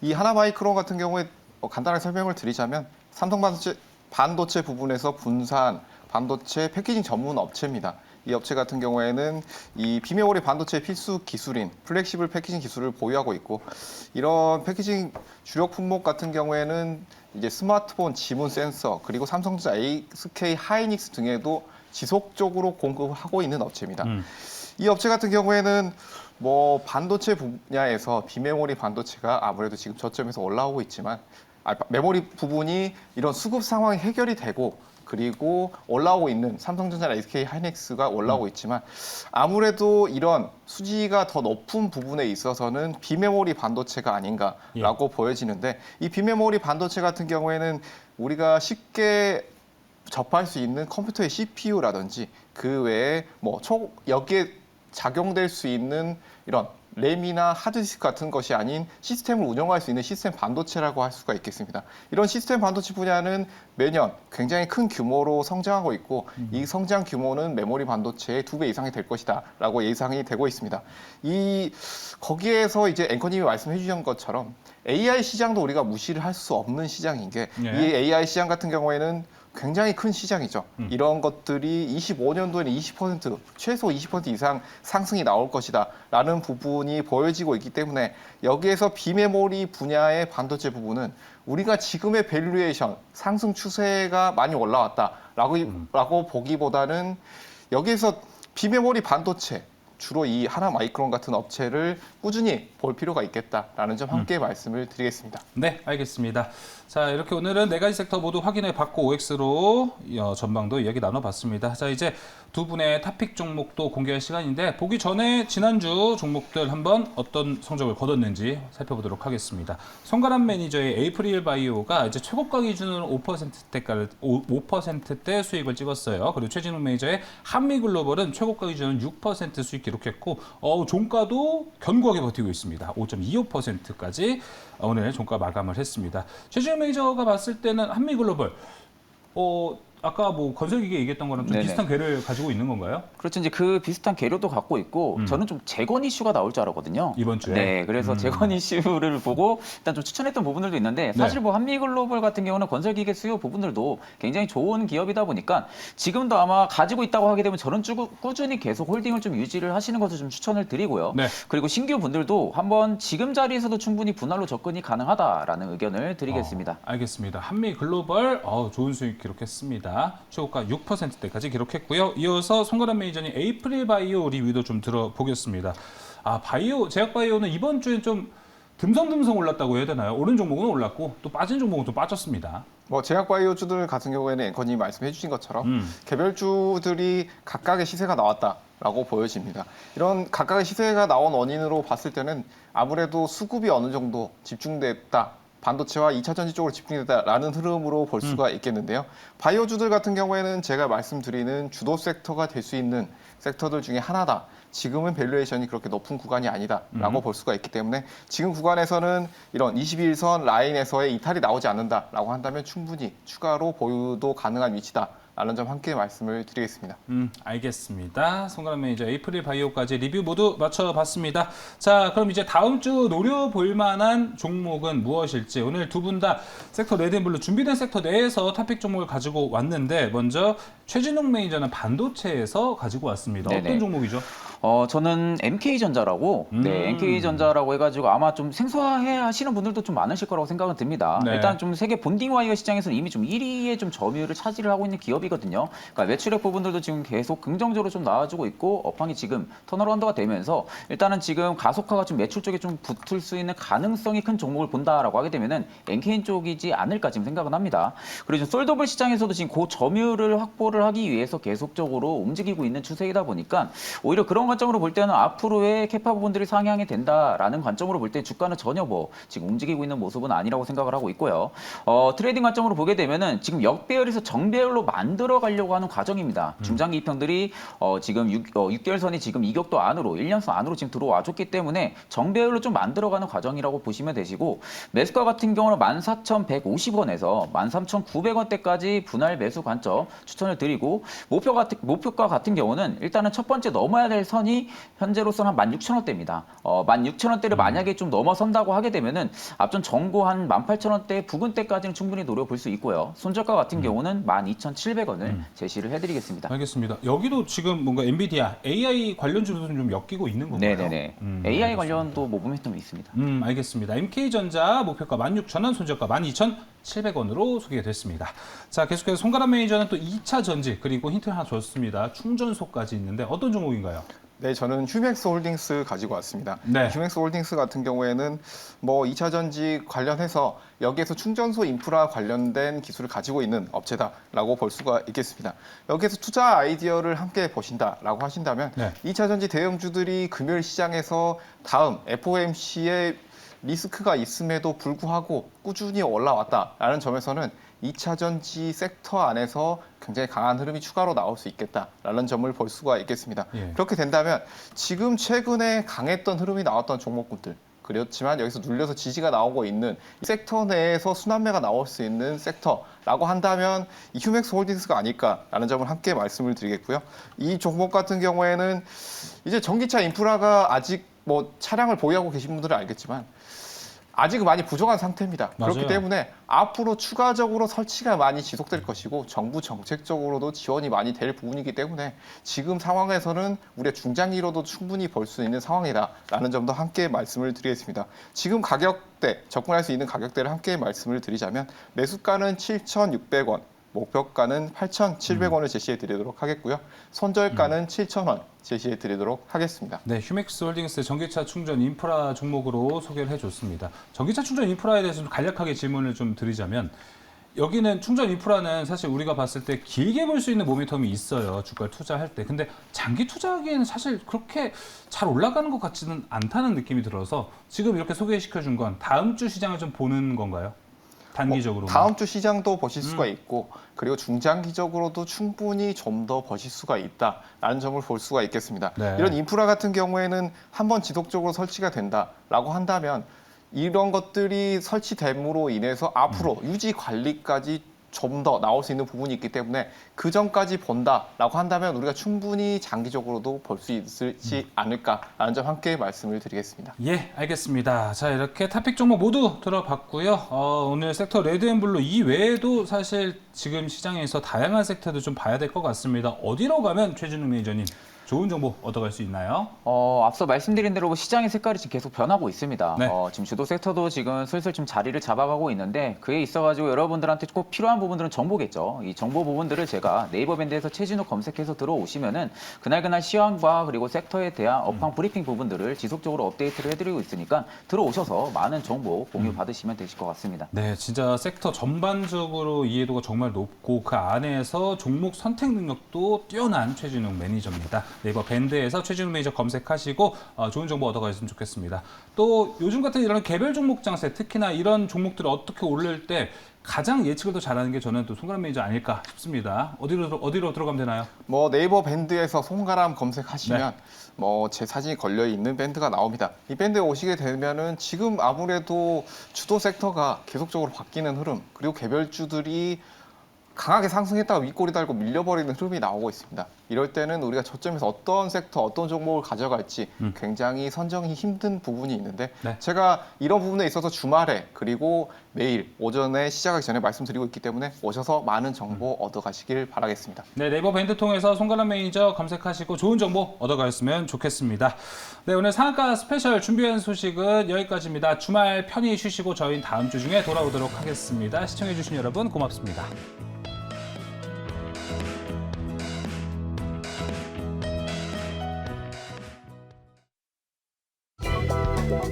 이 하나마이크론 같은 경우에 간단하게 설명을 드리자면 삼성 반도체 부분에서 분산 반도체 패키징 전문 업체입니다. 이 업체 같은 경우에는 이 비메모리 반도체 필수 기술인 플렉시블 패키징 기술을 보유하고 있고 이런 패키징 주력 품목 같은 경우에는 이제 스마트폰, 지문 센서 그리고 삼성전자, SK 하이닉스 등에도 지속적으로 공급하고 있는 업체입니다. 이 업체 같은 경우에는 뭐 반도체 분야에서 비메모리 반도체가 아무래도 지금 저점에서 올라오고 있지만 메모리 부분이 이런 수급 상황이 해결이 되고 그리고 올라오고 있는 삼성전자나 SK 하이닉스가 올라오고 있지만 아무래도 이런 수지가 더 높은 부분에 있어서는 비메모리 반도체가 아닌가라고 보여지는데 이 비메모리 반도체 같은 경우에는 우리가 쉽게 접할 수 있는 컴퓨터의 CPU라든지 그 외에 뭐 여기에 작용될 수 있는 이런 램이나 하드디스크 같은 것이 아닌 시스템을 운영할 수 있는 시스템 반도체라고 할 수가 있겠습니다. 이런 시스템 반도체 분야는 매년 굉장히 큰 규모로 성장하고 있고 이 성장 규모는 메모리 반도체의 2배 이상이 될 것이다라고 예상이 되고 있습니다. 거기에서 이제 앵커님이 말씀해 주신 것처럼 AI 시장도 우리가 무시를 할 수 없는 시장인 게 이 AI 시장 같은 경우에는 굉장히 큰 시장이죠. 이런 것들이 25년도에는 20% 최소 20% 이상 상승이 나올 것이다라는 부분이 보여지고 있기 때문에 여기에서 비메모리 분야의 반도체 부분은 우리가 지금의 밸류에이션 상승 추세가 많이 올라왔다라고 보기보다는 여기에서 비메모리 반도체 주로 이 하나 마이크론 같은 업체를 꾸준히 볼 필요가 있겠다라는 점 함께 말씀을 드리겠습니다. 네, 알겠습니다. 자, 이렇게 오늘은 네 가지 섹터 모두 확인해 봤고 OX로 전방도 이야기 나눠봤습니다. 자, 이제 두 분의 탑픽 종목도 공개할 시간인데 보기 전에 지난주 종목들 한번 어떤 성적을 거뒀는지 살펴보도록 하겠습니다. 손가람 매니저의 에이프릴 바이오가 이제 최고가 기준으로 5%대 수익을 찍었어요. 그리고 최진욱 매니저의 한미글로벌은 최고가 기준으로 6% 수익 기록했고 종가도 견고하게 버티고 있습니다. 5.25%까지 오늘 종가 마감을 했습니다. 최진욱 매니저가 봤을 때는 한미글로벌 아까 뭐 건설기계 얘기했던 거랑 좀 네네. 비슷한 궤를 가지고 있는 건가요? 그렇죠. 이제 그 비슷한 계류도 갖고 있고 저는 좀 재건 이슈가 나올 줄 알았거든요. 이번 주에? 네, 그래서 재건 이슈를 보고 일단 좀 추천했던 부분들도 있는데 사실 뭐 한미글로벌 같은 경우는 건설기계 수요 부분들도 굉장히 좋은 기업이다 보니까 지금도 아마 가지고 있다고 하게 되면 저는 꾸준히 계속 홀딩을 좀 유지를 하시는 것을 좀 추천을 드리고요. 네. 그리고 신규 분들도 한번 지금 자리에서도 충분히 분할로 접근이 가능하다라는 의견을 드리겠습니다. 알겠습니다. 한미글로벌 좋은 수익 기록했습니다. 최고가 6%대까지 기록했고요. 이어서 손가람 매니저님 에이프릴 바이오 리뷰도 좀 들어보겠습니다. 바이오, 제약바이오는 이번 주에 좀 듬성듬성 올랐다고 해야 되나요? 오른 종목은 올랐고 또 빠진 종목은 또 빠졌습니다. 뭐 제약바이오주들 같은 경우에는 앵커님이 말씀해 주신 것처럼 개별주들이 각각의 시세가 나왔다라고 보여집니다. 이런 각각의 시세가 나온 원인으로 봤을 때는 아무래도 수급이 어느 정도 집중됐다. 반도체와 2차 전지 쪽으로 집중됐다라는 흐름으로 볼 수가 있겠는데요. 바이오주들 같은 경우에는 제가 말씀드리는 주도 섹터가 될 수 있는 섹터들 중에 하나다. 지금은 밸류에이션이 그렇게 높은 구간이 아니다라고 볼 수가 있기 때문에 지금 구간에서는 이런 21선 라인에서의 이탈이 나오지 않는다라고 한다면 충분히 추가로 보유도 가능한 위치다라는 점 함께 말씀을 드리겠습니다. 알겠습니다. 손가람 매니저 에이프릴 바이오까지 리뷰 모두 맞춰봤습니다. 자, 그럼 이제 다음 주 노려볼 만한 종목은 무엇일지 오늘 두 분 다 섹터 레드앤블루 준비된 sek터 내에서 탑픽 종목을 가지고 왔는데 먼저 최진욱 매니저는 반도체에서 가지고 왔습니다. 네네. 어떤 종목이죠? 저는 MK전자라고, 네, MK전자라고 해가지고 아마 좀 생소해 하시는 분들도 좀 많으실 거라고 생각은 듭니다. 네. 일단 좀 세계 본딩 와이어 시장에서는 이미 좀 1위의 좀 점유율을 차지를 하고 있는 기업이거든요. 그러니까 매출액 부분들도 지금 계속 긍정적으로 좀 나와주고 있고, 업황이 지금 턴어라운드가 되면서 일단은 지금 가속화가 좀 매출 쪽에 좀 붙을 수 있는 가능성이 큰 종목을 본다라고 하게 되면은 NK인 쪽이지 않을까 지금 생각은 합니다. 그리고 지금 솔더블 시장에서도 지금 그 점유율을 확보를 하기 위해서 계속적으로 움직이고 있는 추세이다 보니까 오히려 그런 관점으로 볼 때는 앞으로의 캐파 부분들이 상향이 된다라는 관점으로 볼 때 주가는 전혀 뭐 지금 움직이고 있는 모습은 아니라고 생각을 하고 있고요. 트레이딩 관점으로 보게 되면은 지금 역배열에서 정배열로 만들어 가려고 하는 과정입니다. 중장기 이평들이 지금 6개월 선이 지금 이격도 안으로 1년선 안으로 지금 들어와 줬기 때문에 정배열로 좀 만들어가는 과정이라고 보시면 되시고 매수가 같은 경우는 14,150원에서 13,900원대까지 분할 매수 관점 추천을 드리고 목표가 같은 경우는 일단은 첫 번째 넘어야 될 선이 현재로서는 한 16,000원대입니다. 16,000원대를 만약에 좀 넘어선다고 하게 되면은 앞전 정고 한 18,000원대 부근대까지는 충분히 노려볼 수 있고요. 손절가 같은 경우는 12,700원을 제시를 해드리겠습니다. 알겠습니다. 여기도 지금 뭔가 엔비디아, AI 관련주도 좀 엮이고 있는 건가요? 네네네. AI 관련도 뭐 모멘텀이 있습니다. 알겠습니다. MK전자 목표가 16,000원, 손절가 12,700원으로 소개됐습니다. 자, 계속해서 손가락 매니저는 또 2차 전지 그리고 힌트 하나 줬습니다. 충전소까지 있는데 어떤 종목인가요? 네, 저는 휴맥스 홀딩스 가지고 왔습니다. 네. 휴맥스 홀딩스 같은 경우에는 뭐 2차 전지 관련해서 여기에서 충전소 인프라 관련된 기술을 가지고 있는 업체다라고 볼 수가 있겠습니다. 여기에서 투자 아이디어를 함께 보신다라고 하신다면 네. 2차 전지 대형주들이 금요일 시장에서 다음 FOMC의 리스크가 있음에도 불구하고 꾸준히 올라왔다라는 점에서는 2차 전지 섹터 안에서 굉장히 강한 흐름이 추가로 나올 수 있겠다라는 점을 볼 수가 있겠습니다. 예. 그렇게 된다면 지금 최근에 강했던 흐름이 나왔던 종목군들 그렇지만 여기서 눌려서 지지가 나오고 있는 이 섹터 내에서 순환매가 나올 수 있는 섹터라고 한다면 이 휴맥스 홀딩스가 아닐까라는 점을 함께 말씀을 드리겠고요. 이 종목 같은 경우에는 이제 전기차 인프라가 아직 뭐 차량을 보유하고 계신 분들은 알겠지만 아직 많이 부족한 상태입니다. 맞아요. 그렇기 때문에 앞으로 추가적으로 설치가 많이 지속될 것이고 정부 정책적으로도 지원이 많이 될 부분이기 때문에 지금 상황에서는 우리가 중장기로도 충분히 볼 수 있는 상황이다라는 점도 함께 말씀을 드리겠습니다. 지금 가격대, 접근할 수 있는 가격대를 함께 말씀을 드리자면 매수가는 7,600원, 목표가는 8,700원을 제시해 드리도록 하겠고요. 손절가는 7,000원, 제시해 드리도록 하겠습니다. 네, 휴맥스 홀딩스 전기차 충전 인프라 종목으로 소개를 해줬습니다. 전기차 충전 인프라에 대해서 좀 간략하게 질문을 좀 드리자면 여기는 충전 인프라는 사실 우리가 봤을 때 길게 볼 수 있는 모멘텀이 있어요. 주가를 투자할 때. 근데 장기 투자하기에는 사실 그렇게 잘 올라가는 것 같지는 않다는 느낌이 들어서 지금 이렇게 소개시켜 준 건 다음 주 시장을 좀 보는 건가요? 단기적으로. 다음 주 시장도 보실 수가 있고 그리고 중장기적으로도 충분히 좀 더 보실 수가 있다라는 점을 볼 수가 있겠습니다. 네. 이런 인프라 같은 경우에는 한번 지속적으로 설치가 된다라고 한다면 이런 것들이 설치됨으로 인해서 앞으로 유지 관리까지 좀 더 나올 수 있는 부분이 있기 때문에 그 전까지 본다라고 한다면 우리가 충분히 장기적으로도 볼 수 있을지 않을까라는 점 함께 말씀을 드리겠습니다. 예, 알겠습니다. 자, 이렇게 탑픽 종목 모두 들어봤고요. 오늘 섹터 레드앤블루 이외에도 사실 지금 시장에서 다양한 섹터도 좀 봐야 될 것 같습니다. 어디로 가면 최진우 매니저님 좋은 정보 얻어갈 수 있나요? 앞서 말씀드린 대로 시장의 색깔이 지금 계속 변하고 있습니다. 네. 지금 주도 섹터도 지금 슬슬 좀 자리를 잡아가고 있는데 그에 있어가지고 여러분들한테 꼭 필요한 부분들은 정보겠죠. 이 정보 부분들을 제가 네이버 밴드에서 최진우 검색해서 들어오시면은 그날그날 시황과 그리고 섹터에 대한 업황 브리핑 부분들을 지속적으로 업데이트를 해드리고 있으니까 들어오셔서 많은 정보 공유 받으시면 되실 것 같습니다. 네, 진짜 섹터 전반적으로 이해도가 정말 높고 그 안에서 종목 선택 능력도 뛰어난 최진우 매니저입니다. 네이버 밴드에서 최진우 매니저 검색하시고 좋은 정보 얻어가셨으면 좋겠습니다. 또 요즘 같은 이런 개별 종목 장세, 특히나 이런 종목들을 어떻게 올릴 때 가장 예측을 더 잘하는 게 저는 또 송가람 매니저 아닐까 싶습니다. 어디로 들어가면 되나요? 뭐 네이버 밴드에서 송가람 검색하시면 뭐 제 사진이 걸려 있는 밴드가 나옵니다. 이 밴드에 오시게 되면은 지금 아무래도 주도 섹터가 계속적으로 바뀌는 흐름 그리고 개별주들이 강하게 상승했다가 윗골이 달고 밀려버리는 흐름이 나오고 있습니다. 이럴 때는 우리가 저점에서 어떤 섹터, 어떤 종목을 가져갈지 굉장히 선정이 힘든 부분이 있는데 네. 제가 이런 부분에 있어서 주말에 그리고 매일 오전에 시작하기 전에 말씀드리고 있기 때문에 오셔서 많은 정보 얻어가시길 바라겠습니다. 네, 네이버 밴드 통해서 송가람 매니저 검색하시고 좋은 정보 얻어가셨으면 좋겠습니다. 네, 오늘 상한가 스페셜 준비한 소식은 여기까지입니다. 주말 편히 쉬시고 저희는 다음 주 중에 돌아오도록 하겠습니다. 시청해주신 여러분 고맙습니다.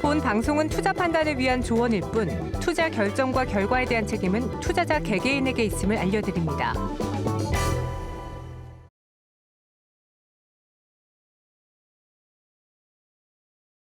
본 방송은 투자 판단을 위한 조언일 뿐 투자 결정과 결과에 대한 책임은 투자자 개개인에게 있음을 알려드립니다.